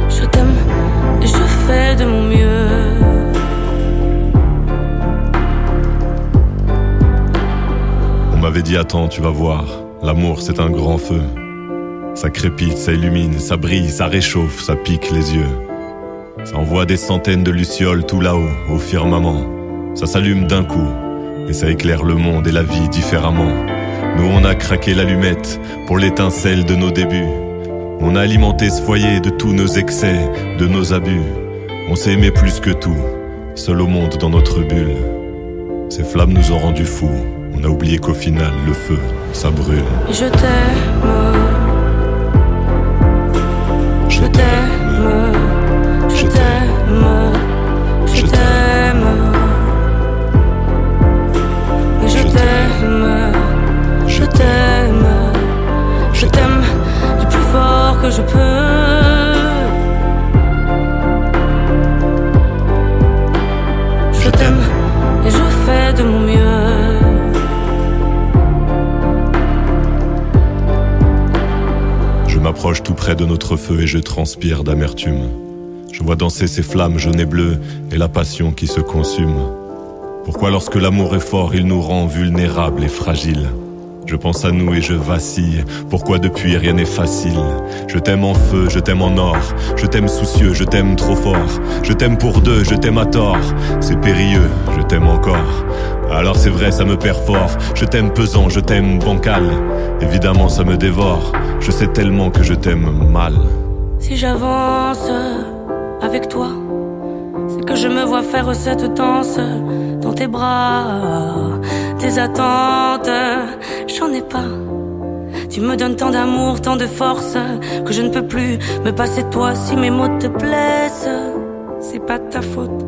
Je t'aime et je fais de mon mieux. On m'avait dit attends, tu vas voir, l'amour c'est un grand feu. Ça crépite, ça illumine, ça brille, ça réchauffe, ça pique les yeux. Ça envoie des centaines de lucioles tout là-haut, au firmament. Ça s'allume d'un coup, et ça éclaire le monde et la vie différemment. Nous on a craqué l'allumette pour l'étincelle de nos débuts. On a alimenté ce foyer de tous nos excès, de nos abus. On s'est aimé plus que tout, seul au monde dans notre bulle. Ces flammes nous ont rendus fous. On a oublié qu'au final, le feu, ça brûle. Et je t'aime. Je t'aime. Je t'aime. Je t'aime. Et je t'aime. Je t'aime. Je t'aime du plus fort que je peux. Je t'aime et je fais de mon mieux. Je m'approche tout près de notre feu et je transpire d'amertume. Je vois danser ces flammes jaunes et bleues et la passion qui se consume. Pourquoi lorsque l'amour est fort, il nous rend vulnérables et fragiles? Je pense à nous et je vacille. Pourquoi depuis rien n'est facile? Je t'aime en feu, je t'aime en or. Je t'aime soucieux, je t'aime trop fort. Je t'aime pour deux, je t'aime à tort. C'est périlleux, je t'aime encore. Alors c'est vrai, ça me perd fort. Je t'aime pesant, je t'aime bancal. Évidemment ça me dévore. Je sais tellement que je t'aime mal. Si j'avance avec toi, c'est que je me vois faire cette danse dans tes bras. Tes attentes, j'en ai pas. Tu me donnes tant d'amour, tant de force, que je ne peux plus me passer de toi. Si mes mots te blessent, c'est pas ta faute.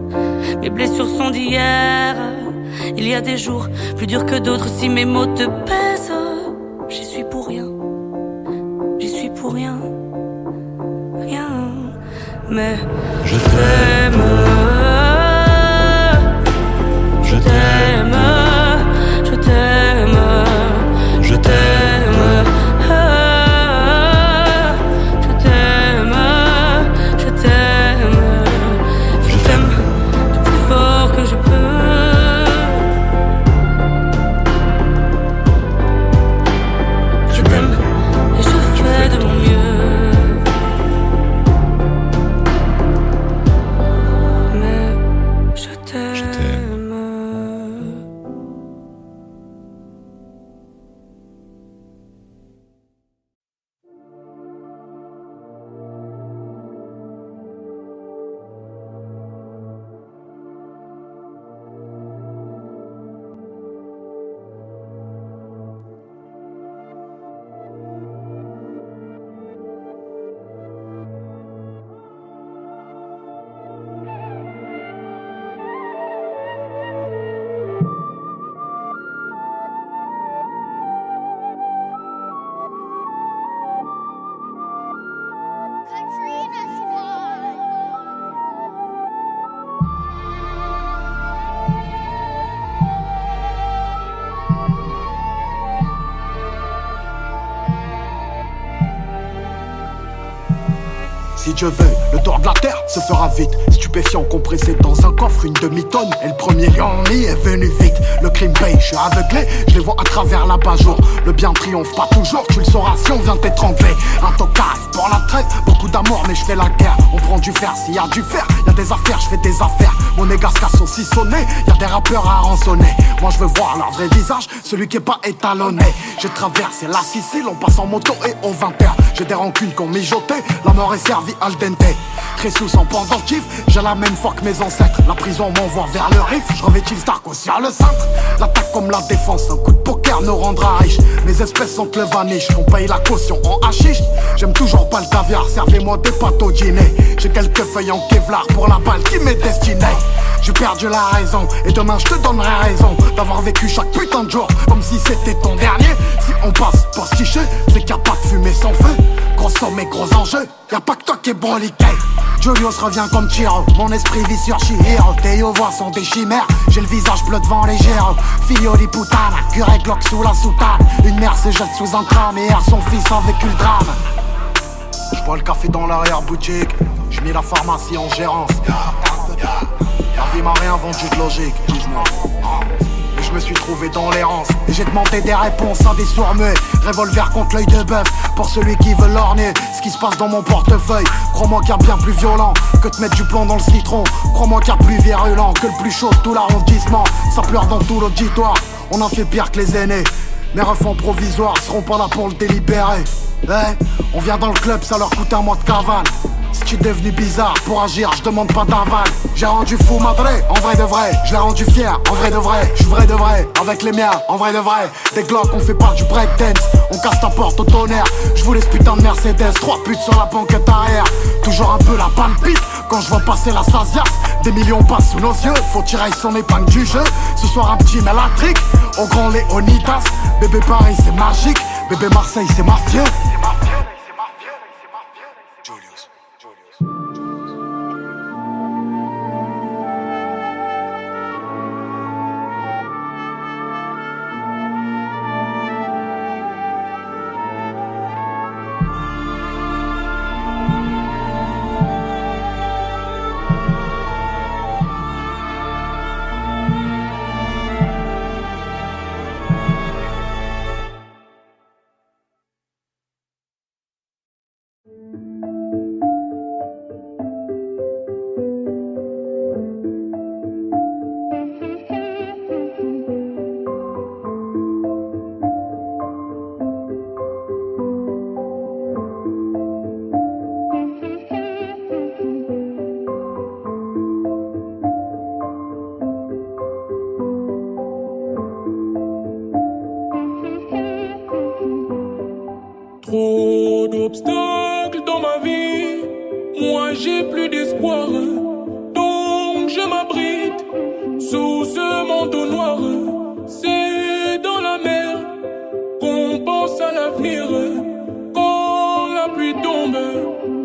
Mes blessures sont d'hier. Il y a des jours plus durs que d'autres. Si mes mots te pèsent, j'y suis pour rien. J'y suis pour rien. Rien. Mais je t'aime. Je t'aime. Je t'aime. Je t'aime. Je t'aime. Je t'aime. Je t'aime du plus fort que je peux. Je t'aime et je fais de mon mieux. Si Dieu veut, le tour de la terre se fera vite. Stupéfiant compressé dans un coffre, une demi-tonne. Et le premier lion est venu vite. Le crime paye, je suis aveuglé, je les vois à travers l'abat-jour. Le bien triomphe pas toujours, tu le sauras si on vient t'étrangler. Un tocard pour la trêve, beaucoup d'amour mais je fais la guerre. On prend du fer, s'il y a du fer, y a des affaires, je fais des affaires. Mon égasca sont si sonnés, y a des rappeurs à rançonner. Moi je veux voir leur vrai visage, celui qui est pas étalonné. J'ai traversé la Sicile, on passe en moto et au 20h. J'ai des rancunes qu'on mijotait, la mort est servie al dente. Très sous en pendentif, j'ai la même foi que mes ancêtres. La prison m'envoie vers le riff, je revêtis le Stark aussi à le cintre. L'attaque comme la défense, un coup de poker nous rendra riche. Mes espèces sont le vaniche, on paye la caution en hachiche. J'aime toujours pas le caviar, servez-moi des pâtes au dîner. J'ai quelques feuilles en Kevlar pour la balle qui m'est destinée. J'ai perdu la raison, et demain je te donnerai raison d'avoir vécu chaque putain de jour comme si c'était ton dernier. Si on passe postiché, c'est qu'il n'y a pas de fumée sans feu. Gros somme et gros enjeux, y'a pas que toi qui est broliqué. Julius revient comme Chiro, mon esprit vit sur Chihiro. Tes voix sont des chimères, j'ai le visage bleu devant les gyros. Figlio di puttana, curé Glock sous la soutane. Une mère se jette sous un crâne et erre son fils a vécu le drame. J'bois le café dans l'arrière-boutique, j'mets la pharmacie en gérance. La vie m'a rien vendu de logique, mais je me suis trouvé dans l'errance. Et j'ai demandé des réponses à des sourds-muets. Revolver contre l'œil de bœuf, pour celui qui veut l'orner. Ce qui se passe dans mon portefeuille, crois-moi qu'il y a bien plus violent que de mettre du plomb dans le citron. Crois-moi qu'il y a plus virulent que le plus chaud de tout l'arrondissement. Ça pleure dans tout l'auditoire, on en fait pire que les aînés. Mes refs provisoires seront pas là pour le délibérer. Ouais, on vient dans le club, ça leur coûte un mois de cavale. Si tu es devenu bizarre, pour agir, je demande pas d'aval. J'ai rendu fou madré, en vrai de vrai. Je l'ai rendu fier, en vrai de vrai. Je suis vrai de vrai, avec les miens, en vrai de vrai. Des glocks, on fait pas du breakdance. On casse ta porte au tonnerre. Je voulais ce putain de Mercedes, 3 putes sur la banquette arrière. Toujours un peu la palpite, quand je vois passer la Sazias. Des millions passent sous nos yeux, faut tirer son épingle du jeu. Ce soir un petit mélatrique, au grand Léonidas. Bébé Paris c'est magique, bébé Marseille c'est mafieux. Trop d'obstacles dans ma vie, moi j'ai plus d'espoir. Donc je m'abrite sous ce manteau noir. C'est dans la mer qu'on pense à l'avenir. Quand la pluie tombe,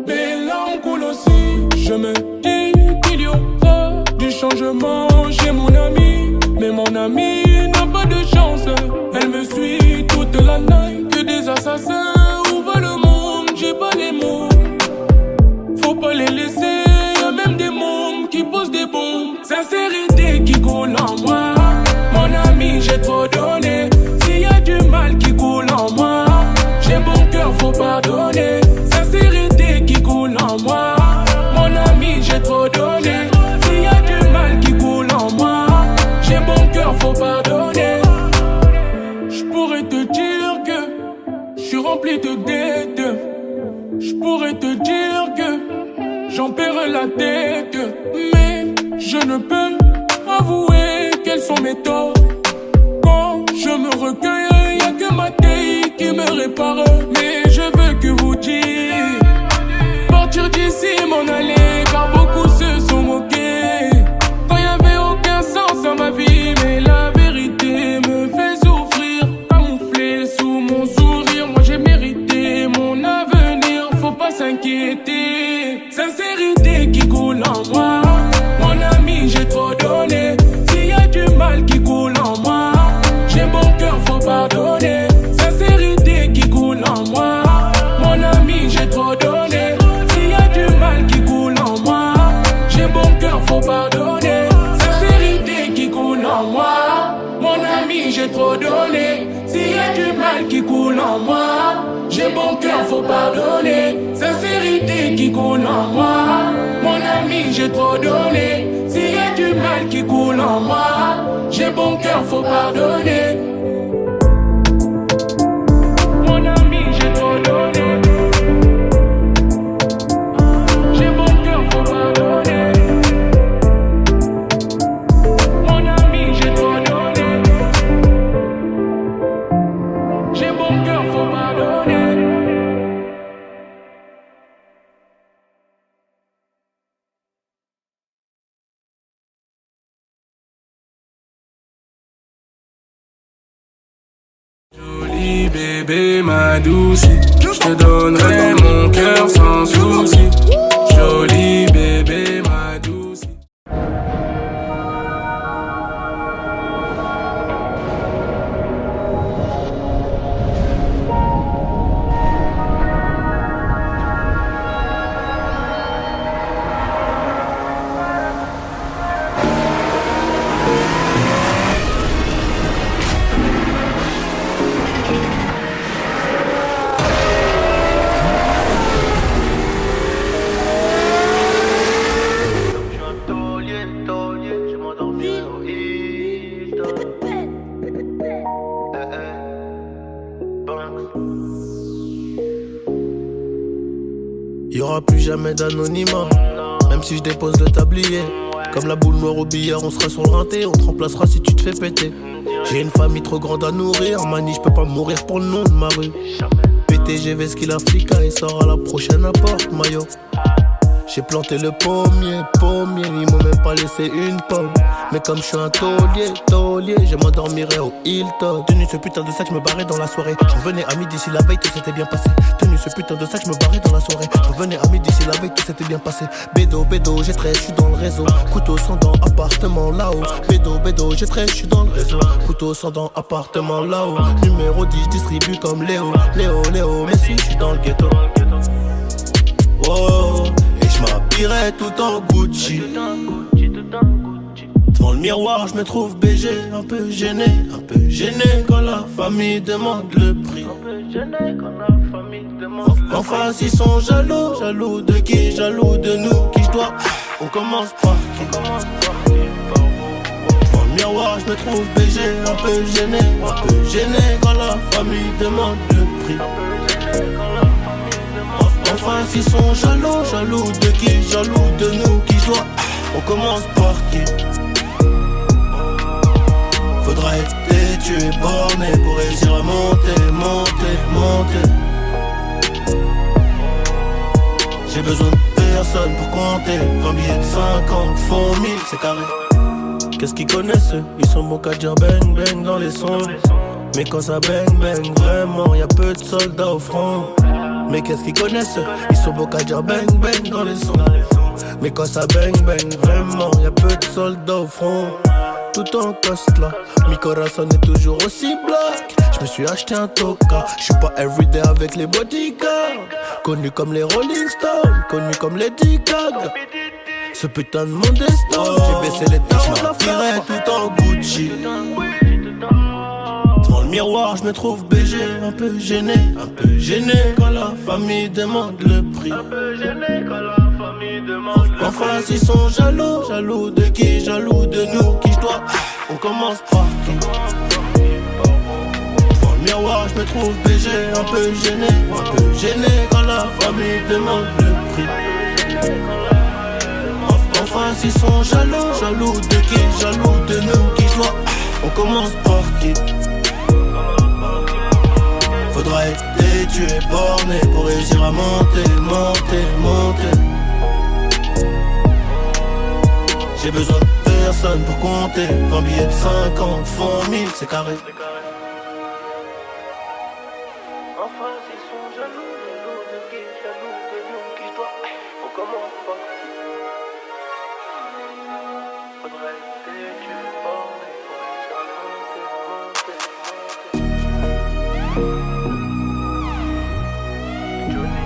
mes larmes coulent aussi. Je me dis qu'il y aura du changement chez mon ami. Mais mon ami n'a pas de chance. Elle me suit toute la nuit. Que des assassins. J'ai pas les mots, faut pas les laisser. Y'a même des mômes qui posent des bombes. Sincérité qui coule en moi. Mon ami, j'ai trop donné. S'il y a du mal qui coule en moi, j'ai bon cœur, faut pardonner. Sincérité qui coule en moi. Mon ami, j'ai trop donné. S'il y a du mal qui coule en moi, j'ai bon cœur, faut pardonner. Je pourrais te dire que je suis rempli de dettes. Je pourrais te dire que j'en perds la tête, mais je ne peux avouer quels sont mes torts. Quand je me recueille, y'a que ma taille qui me répare. Mais je veux que vous dites partir d'ici, m'en aller, car beaucoup se sont moqués. Quand y'avait aucun sens à ma vie, mais la vérité me fait souffrir. Camouflé sous mon sourire, moi j'ai mérité mon avenir. Faut pas s'inquiéter, sincérité qui coule en moi. Mon ami, j'ai trop donné. S'il y a du mal qui coule en moi, j'ai bon cœur, faut pardonner. Sincérité qui coule en moi. Mon ami, j'ai trop donné. S'il y a du mal trop donné. S'il y a du mal qui coule en moi, j'ai bon cœur, faut pardonner. Sincérité qui coule en moi, mon ami, j'ai trop donné. S'il y a du mal qui coule en moi, j'ai bon cœur, faut pardonner. Mon ami, j'ai trop donné. J'ai bon cœur, faut pardonner. Mon ami, j'ai trop donné. J'ai bon cœur, faut pardonner. Jolie bébé, ma douce, je te donnerai mon cœur sans souci. Jolie bébé, ma douce. Y'aura plus jamais d'anonymat, même si je dépose le tablier. Comme la boule noire au billard, on sera sur le rinté, on te remplacera si tu te fais péter. J'ai une famille trop grande à nourrir, mani, je peux pas mourir pour le nom de ma rue. PTGV ce qu'il a flica, il sort à la prochaine apporte, maillot. J'ai planté le pommier, ils m'ont même pas laissé une pomme. Mais comme je suis un taulier, je m'endormirai au Hilton. Tenu ce putain de sac, je me barrais dans la soirée. Je revenais à midi si la veille tout s'était bien passé. Tenu ce putain de sac, je me barrais dans la soirée. Je revenais à midi si la veille tout s'était bien passé. Bédo, j'ai 13, je suis dans le réseau. Couteau sans dents, appartement là-haut. Bédo, j'ai 13, je suis dans le réseau. Couteau sans dents, appartement là-haut. Numéro 10, distribue comme Léo, mais si je suis dans le ghetto. Oh, et je m'habillerai tout en Gucci. Devant le miroir, je me trouve BG, un peu gêné quand la famille demande le prix. En face, ils sont jaloux de qui? Jaloux de nous, qui je dois. On commence par qui? Devant le miroir, je me trouve BG, un peu gêné quand la famille demande le prix. En face, ils sont jaloux de qui? Jaloux de nous, qui je dois. On commence par qui? Faudra être têtu et borné pour réussir à monter. J'ai besoin de personne pour compter. 20 billets de 50, font 1000, c'est carré. Qu'est-ce qu'ils connaissent eux? Ils sont bons qu'à dire bang bang dans les sons. Mais quand ça bang bang, vraiment, y'a peu de soldats au front. Mais qu'est-ce qu'ils connaissent eux? Ils sont bons qu'à dire bang bang dans les sons. Mais quand ça bang bang, vraiment, y'a peu de soldats au front. Tout en coste là, mi corazon est toujours aussi black. Je me suis acheté un toka, je suis pas everyday avec les bodyguards. Connu comme les Rolling Stones, connu comme les Gaga. Ce putain de monde est stone, j'ai baissé les temps, je m'habillerai tout en Gucci. Devant le miroir, je me trouve BG, un peu gêné quand la famille demande le prix. En face, ils sont jaloux de qui? Jaloux de nous, qui je dois. On commence par qui? Devant le miroir, je me trouve BG, un peu gêné quand la famille demande le prix. En face, ils sont jaloux de qui? Jaloux de nous, qui je dois. On commence par qui? Faudra être têtu et borné pour réussir à monter. J'ai besoin de personne pour compter. 20 billets de 50, font 1000, c'est carré. Enfin, ils sont jaloux de qui? Jaloux de nous, qui je dois. On commence par qui? Faudrait être têtu et borné pour réussir à monter. Johnny,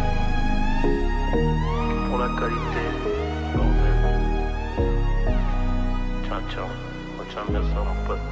pour la qualité, bordel. Ciao, retiens bien ça mon pote.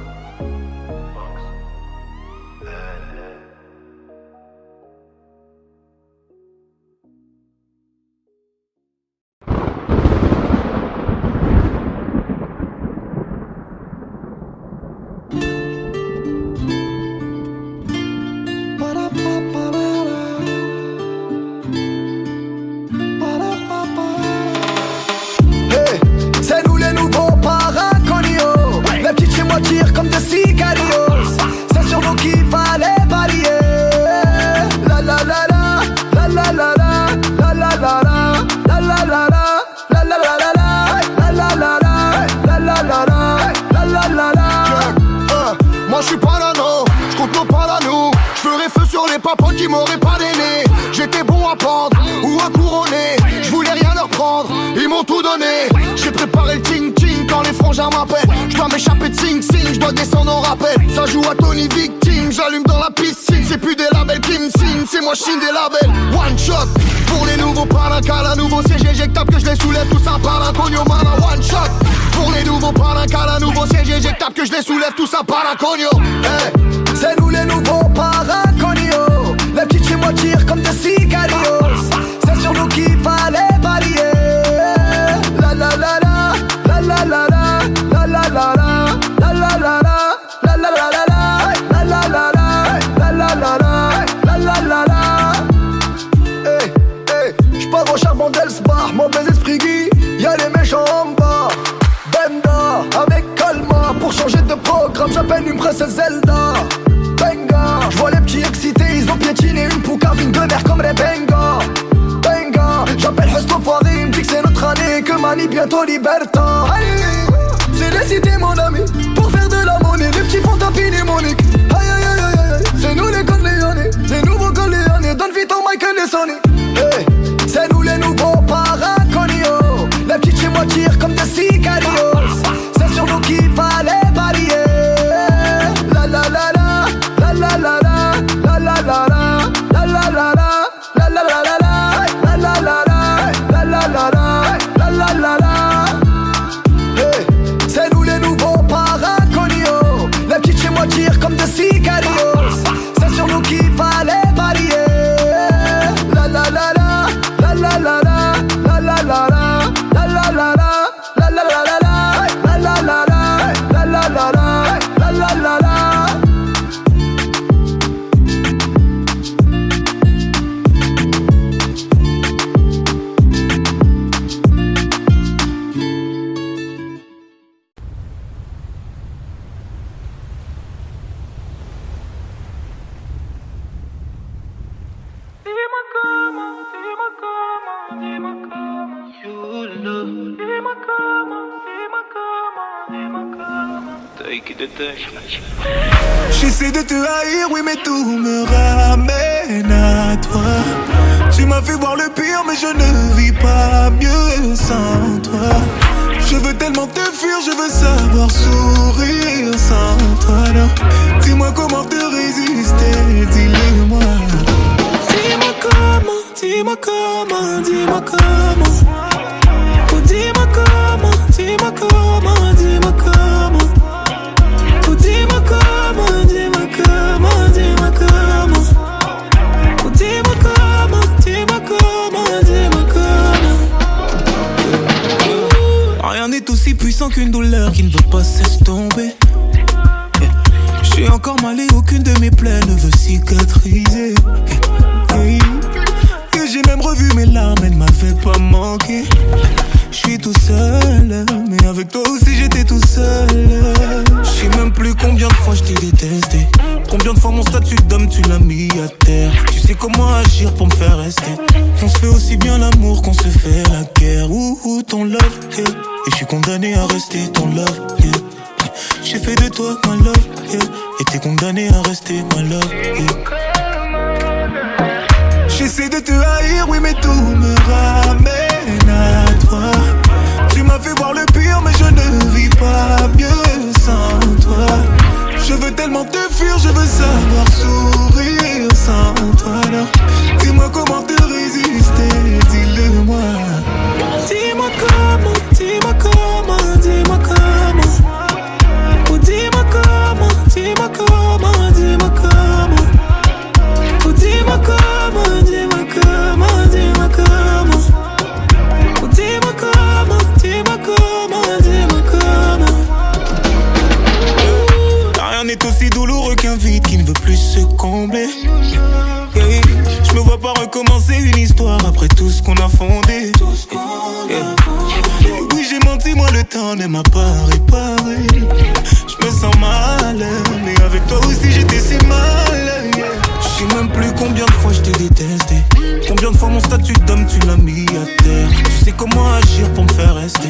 pas pote qui m'aurait pas d'aîné. J'étais bon à pendre ou à couronner. Je voulais rien leur prendre, ils m'ont tout donné. J'ai préparé le ting-ting quand les frangins m'appellent. Je dois m'échapper de Sing Sing, je dois descendre en rappel. Ça joue à Tony Victime, j'allume dans la piscine. C'est plus des labels qui me signent, c'est moi chine des labels. One shot, pour les nouveaux palanca, la nouveau siège éjectable que je les soulève, tout ça par un cogno mana. One shot, pour les nouveaux palanca, la nouveau siège éjectable que je les soulève, tout ça par un cogno. Hey. C'est nous les nouveaux paraconios. Les petites chez moi tirent comme des cigarios. C'est sur nous qu'il fallait parier. La la la la, la la la la, la la la la, la la la la, la la la la, la la la la, la la la la, la la la la. Hey, hey, j'pars au charbon d'Elsbar, mauvais esprit Guy, y'a les méchants en bas. Benda, avec Calma, pour changer de programme, j'appelle une princesse Zelda. Benga, j'vois les petits excités, ils ont piétiné une poucavine de mer comme les Benga. Benga, j'appelle Hustle Foiré, il me dit que c'est notre année, que Mani bientôt Liberta. Allez, c'est les cités mon ami, pour faire de la monnaie, les petits font tapiner Monique. Aïe aïe aïe aïe aïe, c'est nous les Corléonais, les nouveaux Corléonais, donne vite au Michael et Sonny. Hey, c'est nous les nouveaux paraconios, les petits chez moi tirent comme des sicarios. C'est sur nous qu'il fallait parier. La la la la, la la la la, la la la la, la la la la, la la la la, la la la la, la la la la, la la la la. Hey, c'est nous les nouveaux paraconios, les petites chez moi tirent comme des sicarios. C'est sur nous qu'il fallait parier. La la la la, la la la la, la la la la, la la la la, la la la la, la la la la, la la la la, la la la la. J'essaie de te haïr, oui, mais tout me ramène à toi. Tu m'as fait voir le pire, mais je ne vis pas mieux sans toi. Je veux tellement te fuir, je veux savoir sourire sans toi. Alors, dis-moi comment te résister, dis-le-moi. Dis-moi comment, dis-moi comment, dis-moi comment. Oh, dis-moi comment, dis-moi comment, dis-moi comment. Oh, dis-moi comment, dis-moi comment, dis-moi comment. Oh, dis-moi comment, dis-moi comment, dis-moi comment. Rien n'est aussi puissant qu'une douleur qui ne veut pas s'estomper. Je suis encore mal et aucune de mes plaies ne veut cicatriser. Et j'ai même revu mes larmes, elles m'avaient pas manqué. Je suis tout seul, mais avec toi aussi j'étais tout seul. Je sais même plus combien de fois je t'ai détesté. Combien de fois mon statut d'homme tu l'as mis à terre. Tu sais comment agir pour me faire rester. On se fait aussi bien l'amour qu'on se fait la guerre. Ouh, ton love, yeah. Et je suis condamné à rester ton love, yeah. J'ai fait de toi ma love, yeah. Et t'es condamné à rester ma love, yeah. J'essaie de te haïr, oui, mais tout me ramène à toi. Tu m'as fait voir le pire, mais je ne vis pas mieux sans toi. Je veux tellement te fuir, je veux savoir sourire sans toi. Alors, dis-moi comment te résister, dis-le-moi. Dis-moi comment, dis-moi comment, dis-moi comment. Oh, dis-moi comment, dis-moi comment, dis-moi comment. Oh, dis-moi comment, dis-moi comment, dis-moi comment. Oh, dis-moi comment, dis-moi comment, dis-moi comment. Rien n'est aussi douloureux qu'un vide qui ne veut plus se combler. Je me vois pas recommencer une histoire après tout ce qu'on a fondé. Oui, j'ai menti, moi le temps ne m'a pas réparé. Je me sens mal, mais avec toi aussi j'étais si mal. Je sais même plus combien de fois je t'ai détesté. Combien de fois mon statut d'homme tu l'as mis à terre. Tu sais comment agir pour me faire rester.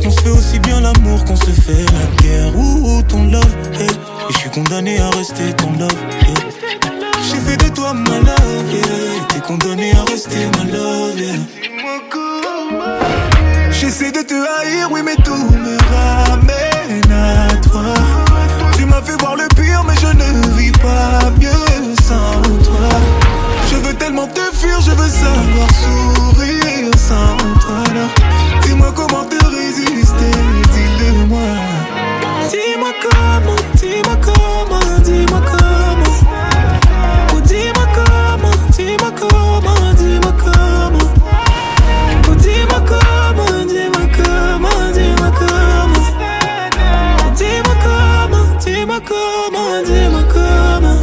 On se fait aussi bien l'amour qu'on se fait la guerre. Ouh, ton love, hey. Et je suis condamné à rester ton love, yeah. J'ai fait de toi ma love, yeah. T'es condamné à rester ma love, yeah. J'essaie de te haïr, oui mais tout me ramène à toi. Tu m'as fait voir le pire mais je ne vis pas mieux sans toi. Je veux tellement te fuir, je veux savoir sourire sans toi là. Dis-moi comment te résister, dis-le-moi. Dis-moi comment, dis-moi comment, dis-moi comment. Oh dis-moi comment, dis-moi comment, dis-moi comment. Oh dis-moi comment, dis-moi comment, dis-moi comment. Oh dis-moi comment, dis-moi comment, dis-moi comment.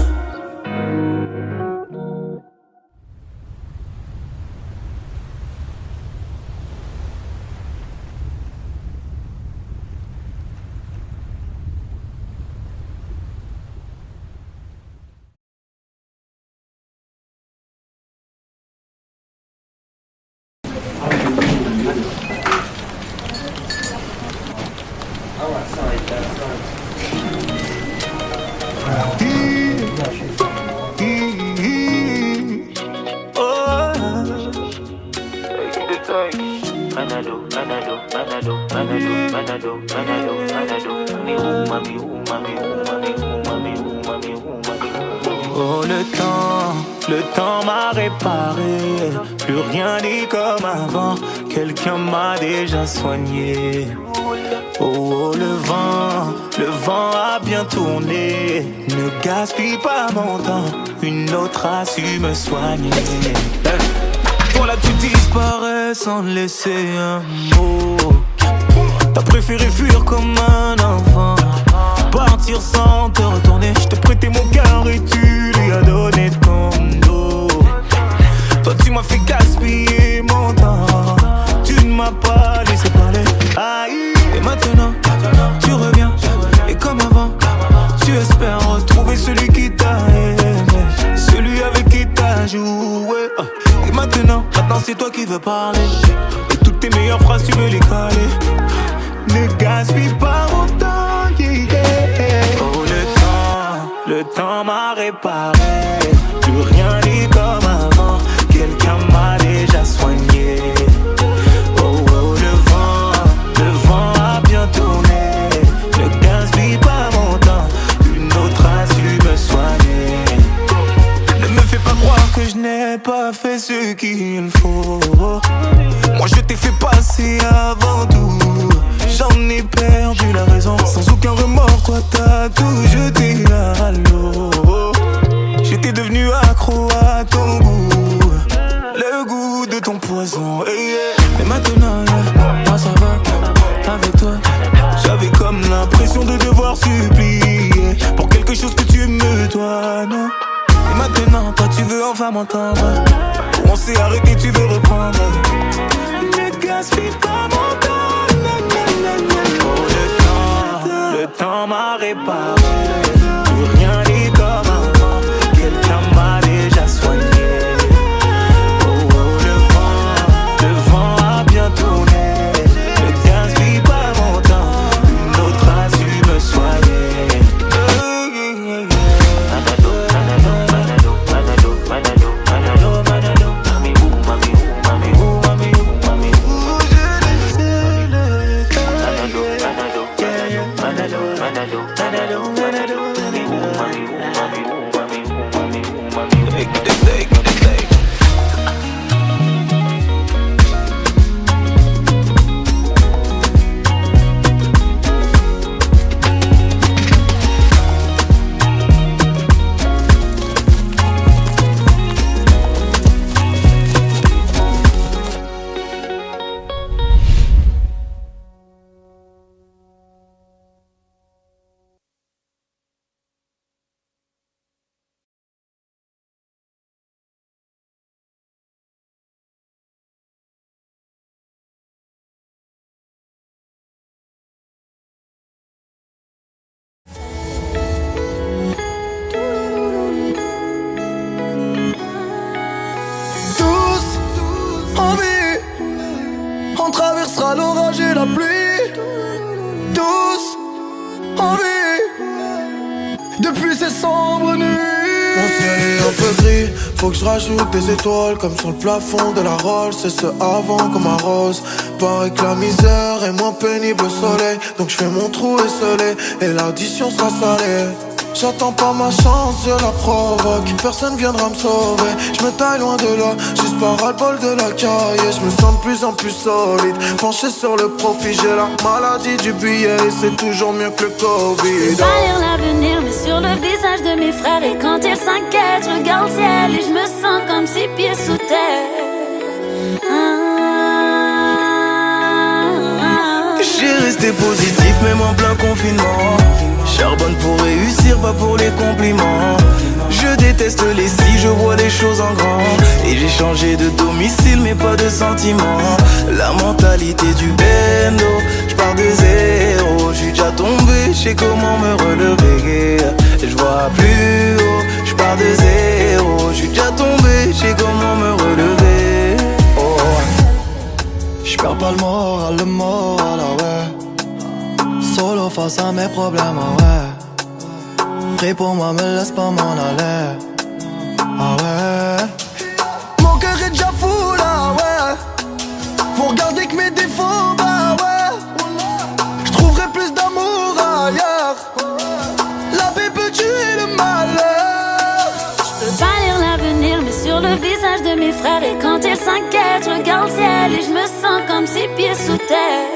Oh le temps m'a réparé. Plus rien n'est comme avant. Quelqu'un m'a déjà soigné. Oh le vent a bien tourné. Ne gaspille pas mon temps. Une autre a su me soigner. Voilà tu disparais sans laisser un mot. T'as préféré fuir comme un enfant. Partir sans te retourner. Je t'ai prêté mon cœur et tu lui as donné ton dos. Toi tu m'as fait gaspiller mon temps. Tu ne m'as pas laissé parler. Aïe. Et maintenant tu reviens. Et comme avant tu espères retrouver celui qui t'a aimé, celui avec qui t'as joué. Et maintenant c'est toi qui veux parler. Et toutes tes meilleures phrases tu veux les caler. Ne gaspille pas mon temps, yeah. Oh le temps m'a réparé. Plus rien n'est comme avant. Quelqu'un m'a déjà soigné. Oh le vent a bien tourné. Ne gaspille pas mon temps. Une autre a su me soigner. Ne me fais pas croire que je n'ai pas fait ce qu'il faut. Moi je t'ai fait passer avant tout. J'en ai perdu la raison. Sans aucun remords, toi t'as tout jeté à l'eau. J'étais devenu accro à ton goût. Le goût de ton poison, yeah. Et maintenant, yeah, moi ça va. Avec toi, j'avais comme l'impression de devoir supplier pour quelque chose que tu me dois, non. Et maintenant, toi tu veux enfin m'entendre. On s'est arrêté, tu veux reprendre. Ne gaspille pas mon temps. Le temps m'a réparé. Plus rien n'est comme avant. Quelqu'un m'a déjà soigné. Oh le vent a bien tourné. Ne gaspille pas mon temps. Une autre a su me soigner. depuis ces sombres nuits. Mon ciel est un peu gris, faut que je rajoute des étoiles comme sur le plafond de la Rolls. C'est ce avant comme un rose. Paraît que la misère est moins pénible au soleil, donc je fais mon trou esselé et l'addition sera salée. J'attends pas ma chance, je la provoque. Personne viendra me sauver, je me taille loin de là, juste par ras-le-bol de la caille. Je me sens de plus en plus solide, penché sur le profit. J'ai la maladie du billet et c'est toujours mieux que le Covid. Je pas lire l'avenir mais sur le visage de mes frères. Et quand ils s'inquiètent, je regarde le ciel et je me sens comme 6 pieds sous terre. J'ai resté positif même en plein confinement. Charbonne pour réussir, pas pour les compliments. Je déteste les si, je vois les choses en grand. Et j'ai changé de domicile mais pas de sentiments. La mentalité du bendo, je pars de zéro. J'suis déjà tombé, j'sais comment me relever. Je vois plus haut, je pars de zéro. J'suis déjà tombé, j'sais comment me relever. Oh. J'perds pas le moral, ah ouais. Solo face à mes problèmes, ah ouais. Prie pour moi, me laisse pas m'en aller, ah ouais. Mon cœur est déjà fou là, ouais. Faut regarder que mes défauts, bah ouais. J'trouverai plus d'amour ailleurs. La paix peut tuer le malheur. Je peux pas lire l'avenir mais sur le visage de mes frères. Et quand ils s'inquiètent, je regarde le ciel et je me sens comme 6 pieds sous terre.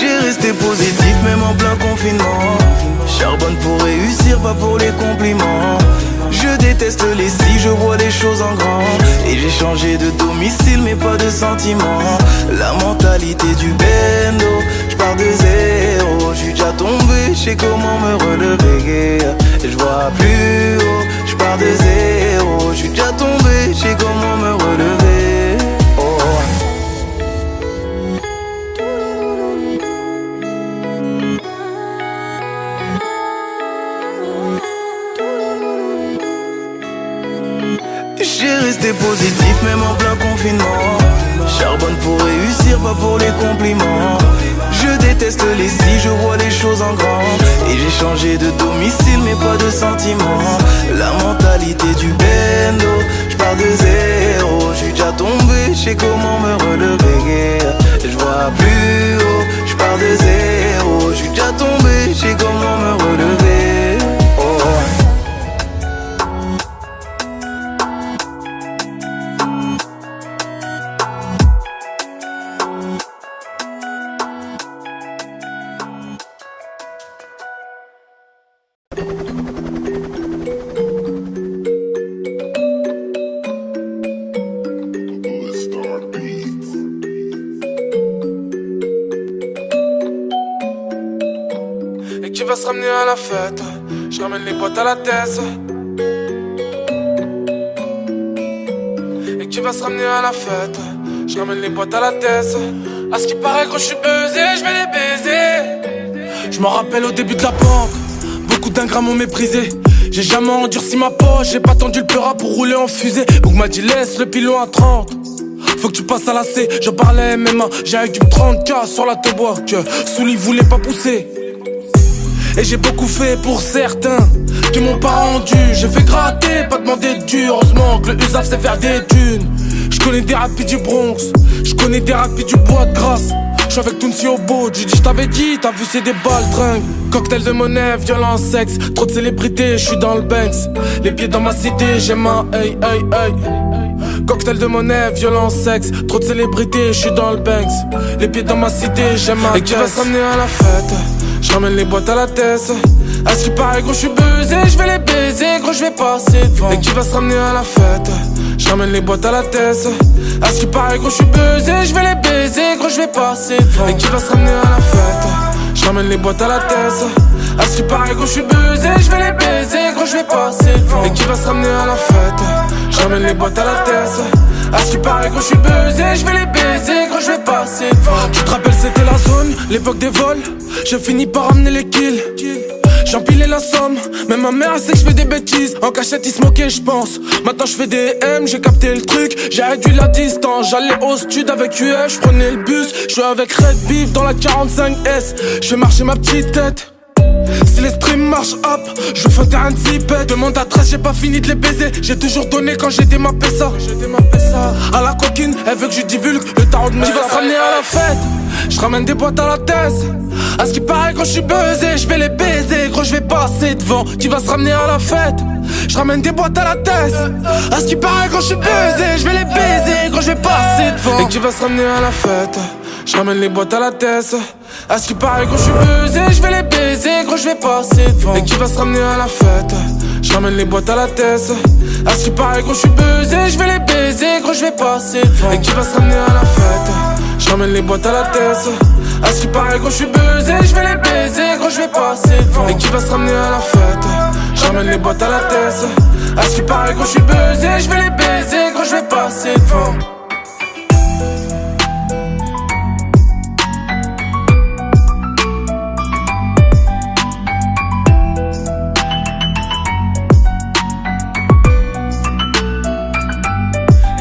J'ai resté positif même en plein confinement. Charbonne pour réussir, pas pour les compliments. Je déteste les si, je vois les choses en grand. Et j'ai changé de domicile mais pas de sentiments. La mentalité du bendo, je pars de zéro. J'suis déjà tombé, j'sais comment me relever. Je vois plus haut, je pars de zéro. J'suis déjà tombé, j'sais comment me relever. Oh. J'ai resté positif même en plein confinement. Charbonne pour réussir, pas pour les compliments. Je déteste les si, je vois les choses en grand. Et j'ai changé de domicile mais pas de sentiments. La mentalité du bendo, je pars de zéro. J'suis déjà tombé, j'sais comment me relever. Je vois plus haut, je pars de zéro. J'suis déjà tombé, j'sais comment me relever. Oh. Et qui va se ramener à la fête? Je ramène les potes à la tête. Et qui va se ramener à la fête? Je ramène les potes à la tête. À ce qui paraît, gros, je suis buzzé, je vais les baiser. Je m'en rappelle au début de la banque, beaucoup d'ingrats m'ont méprisé. J'ai jamais endurci ma poche, j'ai pas tendu le pleura pour rouler en fusée. Boug m'a dit laisse le pilon à 30. Faut que tu passes à la C, je parlais MMA. J'ai avec du 30K sur la tobois que Souli voulait pas pousser. Et j'ai beaucoup fait pour certains qui m'ont pas rendu. J'ai fait gratter, pas demander de dur. Heureusement que le USAF sait faire des thunes. J'connais des rapides du Bronx, j'connais des rapides du Bois de Grasse. J'suis avec Tounsi au beau, j'ai dit j't'avais dit, t'as vu c'est des baltringues. Cocktail de monnaie, violence, sexe, trop de célébrités, j'suis dans le Banks. Les pieds dans ma cité, j'ai ma hey hey hey. Cocktail de monnaie, violence, sexe, trop de célébrités, j'suis dans le Banks. Les pieds dans ma cité, j'ai ma et qui va se ramener à la fête? J'ramène les boîtes à la tête. À ce qui paraît gros j'suis buzzé, j'vais les baiser, gros j'vais passer devant. Et qui va se ramener à la fête? J'ramène les boîtes à la tête. À ce qui paraît gros j'suis buzzé, j'vais les baiser, gros j'vais passer devant. Et qui va se ramener à la fête? J'ramène les boîtes à la tête. À ce qui paraît gros j'suis buzzé, j'vais les baiser, gros j'vais passer devant. Et qui va se ramener à la fête? J'ramène les boîtes à la tête. À ce qui paraît gros j'suis buzzé, j'vais les baiser, gros j'vais passer devant. Tu te rappelles c'était la zone, l'époque des vols. J'ai fini par ramener les kills. J'empilais la somme, même ma mère elle sait que je fais des bêtises. En cachette ils se moquaient je pense. Maintenant je fais des M, j'ai capté le truc. J'ai réduit la distance, j'allais au stud avec UF. Je prenais le bus, je suis avec Red Beef dans la 45S. Je fais marcher ma petite tête. Si les streams marchent up, je fais un zipette. Demande à 13, j'ai pas fini de les baiser. J'ai toujours donné quand j'ai démappé ça. À la coquine, elle veut que je divulgue le tarot de mes. Qui va se ramener à la fête? Je ramène des boîtes à la tête. À ce qui paraît quand je suis buzzé, je vais les baiser. Gros je vais passer devant. Qui va se ramener à la fête? Je ramène des boîtes à la tête. À ce qui paraît quand je suis buzzé, je vais les baiser. Gros je vais passer devant. Et qui va se ramener à la fête? Je ramène les boîtes à la tête. À ce qui paraît quand je suis buzzé, je vais les baiser. Gros je vais passer devant. Et qui va se ramener à la fête? Je ramène les boîtes à la tête. À ce qui paraît quand je suis buzzé, je vais les baiser. Gros je vais passer devant. Et qui va se ramener à la fête? Je ramène les boîtes à la tête. À ce qui paraît quand je suis buzzé, je vais les baiser. Gros je vais passer devant. Et qui va se ramener à la fête? Je ramène les boîtes à la tête. À ce qui paraît quand je suis buzzé, je vais les baiser. Gros je vais passer devant.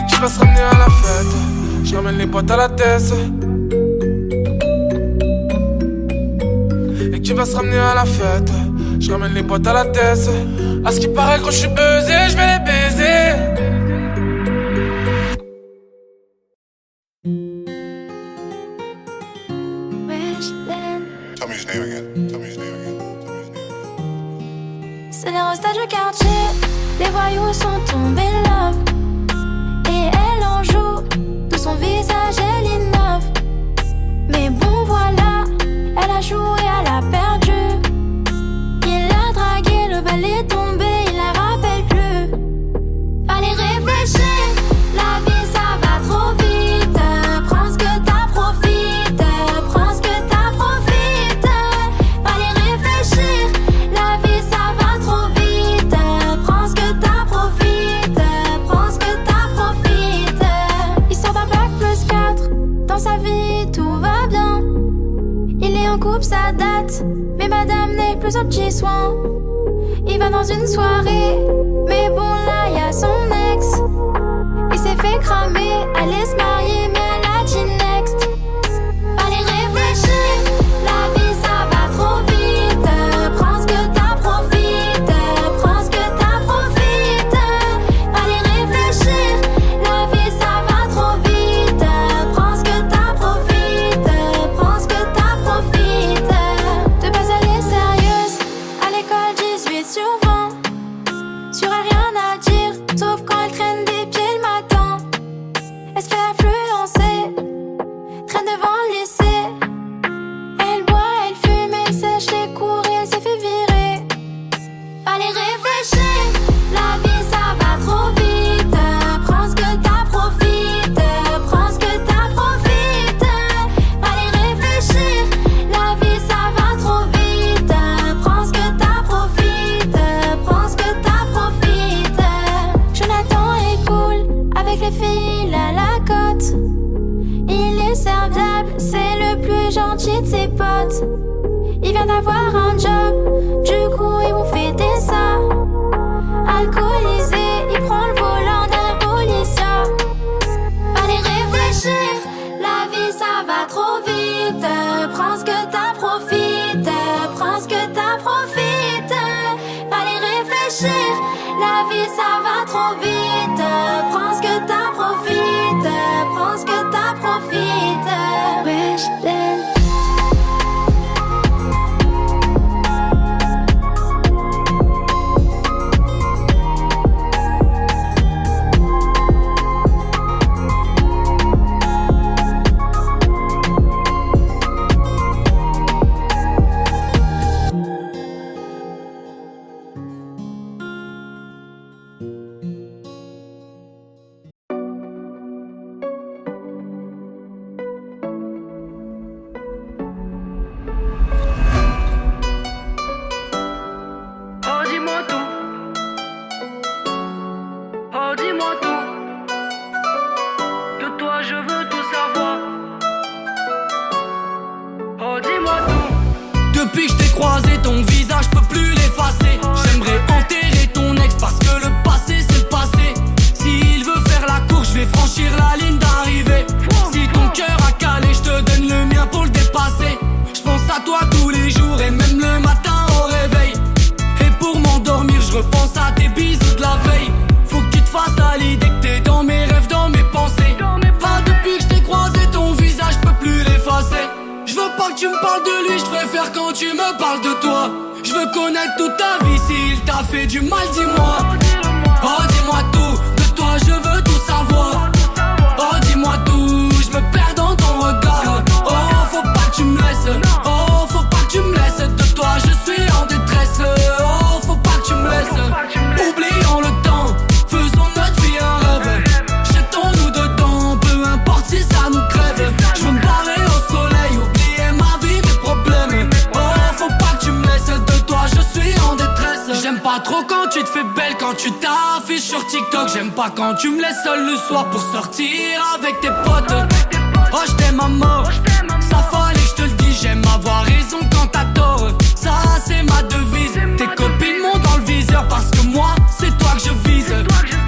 Qui va se ramener à la fête? Je ramène les boîtes à la tête. Et qui va se ramener à la fête? Je ramène les boîtes à la tête. À ce qui paraît quand je suis buzzé, je vais les baiser. C'est les restes du quartier, les voyous sont tombés là. Et elle en joue, de son visage elle innove. Mais bon voilà, elle a joué, elle a perdu. Il a dragué, le bal est tombé, il la rappelle plus. Allez réfléchir, la vie ça va trop vite. Prends ce que t'as, profite. Prends ce que t'as, profite. Allez réfléchir, la vie ça va trop vite. Prends ce que t'as, profite. Prends ce que t'as, profite. Il sort d'un bac +4, dans sa vie tout va bien. Il est en couple, ça date, mais madame n'est plus au petit soin. Il va dans une soirée, mais bon là y'a son ex. Il s'est fait cramer, allait se marier, mais elle a dit next. Allez réfléchir, la vie ça va trop vite. Prends ce que t'as, profite. Prends ce que t'as, profite. Allez réfléchir, la vie ça va trop vite. Prends ce que t'as, profite. Prends ce que t'as, profite. De base elle est sérieuse, à l'école 18 sur 20. Sur elle rien à dire, sauf quand elle traîne des pieds le matin. Elle se fait influencer, traîne devant le lycée. Elle boit, elle fume, elle sèche les cours et elle s'est fait virer. Allez réfléchir, la vie ça va trop vite. Prends ce que t'as, profite. Prends ce que t'as, profite. Allez réfléchir, la vie ça va trop vite. Prends ce que t'as, profite. Prends ce que t'as, profite. Jonathan est cool, avec les filles il a la cote. Il est serviable, c'est le plus gentil de ses potes. Il vient d'avoir un job, du coup ils vont fêter ça. Alcoolisé, il prend le volant d'un policier. Allez réfléchir, la vie ça va trop vite. Prends ce que t'as, profite. Prends ce que t'as, profite. Allez réfléchir, la vie ça va trop vite. Prends ce que t'as, profite. Prends ce que t'as, profite. Wesh, then. Oh dis-moi tout. Oh dis-moi tout. De toi je veux tout savoir. Oh dis-moi tout. Depuis que je t'ai croisé, ton visage peut plus tu me parles de toi. Je veux connaître toute ta vie, s'il t'a fait du mal, dis-moi. Oh dis-moi tout, de toi je veux tout savoir. Oh dis-moi tout, je me perds dans ton regard. Oh faut pas que tu me laisses, oh faut pas que tu me laisses. De toi je suis en détresse, oh faut pas que tu me laisses. Oublions le temps, faisons notre vie un rêve. Jetons-nous dedans, peu importe si ça nous crève. Je veux me barrer au soleil, oublier ma vie, mes problèmes. Oh faut pas que tu me laisses, de toi je suis en détresse. J'aime pas trop quand tu te fais belle, quand tu t'affiches sur TikTok. J'aime pas quand tu me laisses seul le soir pour sortir avec tes potes. Oh je t'aime à mort, ça fallait que je te le dise. J'aime avoir raison quand t'as tort, ça c'est ma devise. Tes copines m'ont dans le viseur parce que moi c'est toi que je vise.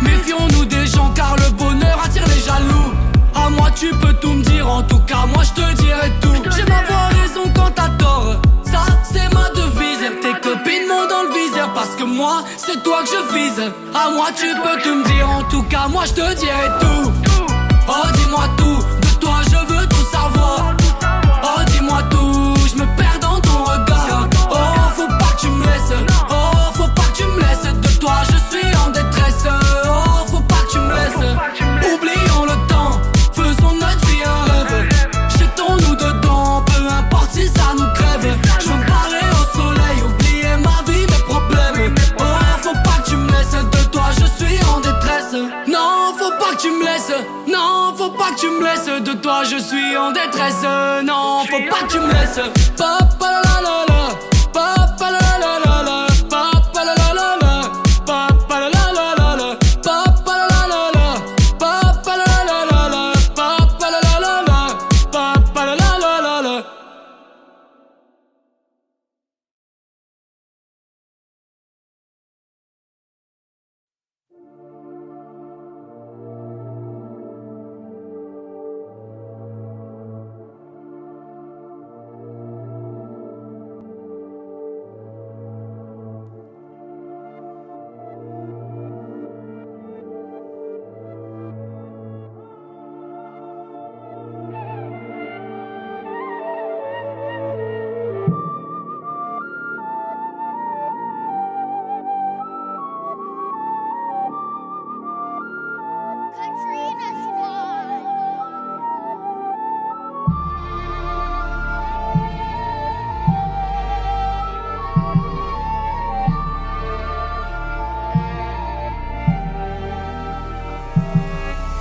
Méfions-nous des gens car le bonheur attire les jaloux. À moi tu peux tout me dire, en tout cas moi je te dirai tout. J'aime avoir raison quand t'as tort, ça c'est ma devise. Tes copines m'ont dans le viseur parce que moi c'est toi que je vise. À moi tu peux tout me dire, en tout cas moi je te dirai tout. Oh dis-moi tout, de toi je veux tout savoir. Oh dis-moi tout, je me perds dans ton regard. Oh faut pas que tu me laisses, oh faut pas que tu me laisses. De toi je suis en détresse, oh faut pas que tu me laisses. Oublions le temps, faisons notre vie un rêve. Jetons-nous dedans, peu importe si ça nous crève. Je veux me barrer au soleil, oublier ma vie, mes problèmes. Oh faut pas que tu me laisses, de toi je suis en détresse. Non faut pas que tu me laisses, non faut pas que tu me laisses. De toi je suis en détresse, non faut pas que tu me laisses. Papa la la la, papa la la la la, papa la la la la, papa la la la la la, papa la la la la, papa la la la la, papa la la la la, papa la la la la.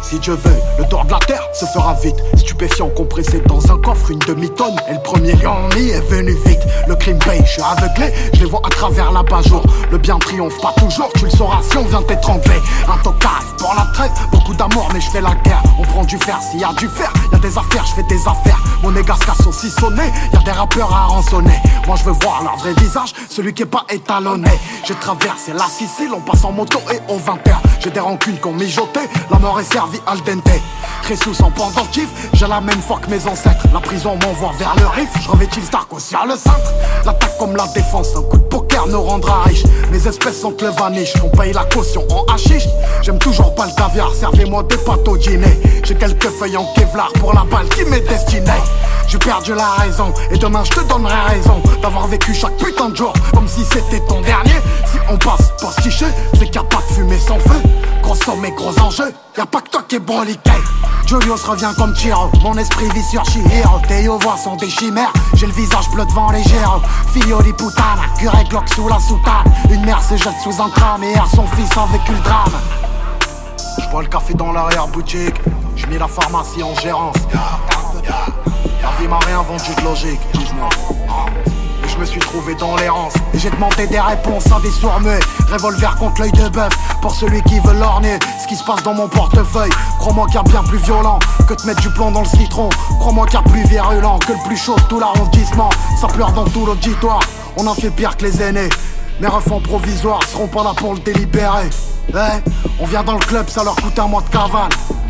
Si Dieu veut, le tour de la terre se fera vite. Stupéfiant compressé dans un coffre, une demi-tonne. Et le premier Yanni est venu vite. Le crime paye, je suis aveuglé, je les vois à travers l'abat-jour. Le bien triomphe pas toujours, tu le sauras si on vient t'étrangler. Un tocard pour la trêve, beaucoup d'amour mais je fais la guerre. On prend du fer, s'il y a du fer, y a des affaires, je fais des affaires. Mon égasca saucissonné, y a des rappeurs à rançonner. Moi je veux voir leur vrai visage, celui qui est pas étalonné. J'ai traversé la Sicile en passant moto et au 20h. J'ai des rancunes qu'on mijotait, la mort est servie al dente. Très sous en pendentif, j'ai la même foi que mes ancêtres. La prison m'envoie vers le riff, je revêtis le Stark aussi à le cintre. L'attaque comme la défense, un coup de poker nous rendra riche. Mes espèces sont le vaniche, on paye la caution en hachiche. J'aime toujours pas le caviar, servez-moi des pâtes au dîner. J'ai quelques feuilles en Kevlar pour la balle qui m'est destinée. J'ai perdu la raison, et demain je te donnerai raison d'avoir vécu chaque putain de jour comme si c'était ton dernier. Si on passe pour se ticher, c'est qu'il n'y a pas de fumée sans feu. Gros sommet, gros enjeu, y'a pas que toi qui est broliqué. Julius revient comme Chiro, mon esprit vit sur Chihiro. Tes voix sont des chimères, j'ai le visage bleu devant les géros. Filio di putana, curé Glock sous la soutane. Une mère se jette sous un tram et erre son fils a vécu le drame. J'bois le café dans l'arrière-boutique, j'mets la pharmacie en gérance. La vie m'a rien vendu de logique, je me suis trouvé dans l'errance et j'ai demandé des réponses à des sourds-muets. Revolver contre l'œil de bœuf pour celui qui veut l'orner. Ce qui se passe dans mon portefeuille, crois-moi qu'il y a bien plus violent que de mettre du plomb dans le citron. Crois-moi qu'il y a plus virulent que le plus chaud de tout l'arrondissement. Ça pleure dans tout l'auditoire, on en fait pire que les aînés. Mes refs en provisoire seront pas là pour le délibérer. On vient dans le club, ça leur coûte un mois de cavale.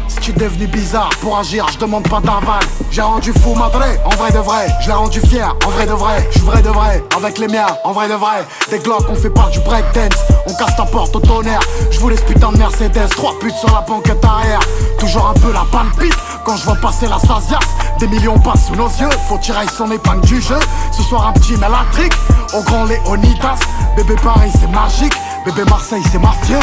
Si tu es devenu bizarre, pour agir, je demande pas d'aval. J'ai rendu fou madré, en vrai de vrai. Je l'ai rendu fier, en vrai de vrai. Je suis vrai de vrai, avec les miens, en vrai de vrai. Des glocks, on fait pas du breakdance. On casse ta porte au tonnerre. Je voulais ce putain de Mercedes, 3 putes sur la banquette arrière. Toujours un peu la palpite, quand je vois passer la Sasias. Des millions passent sous nos yeux, faut tirer son épingle du jeu. Ce soir un petit mélatrique, au grand Léonidas. Bébé Paris c'est magique, bébé Marseille c'est mafieux.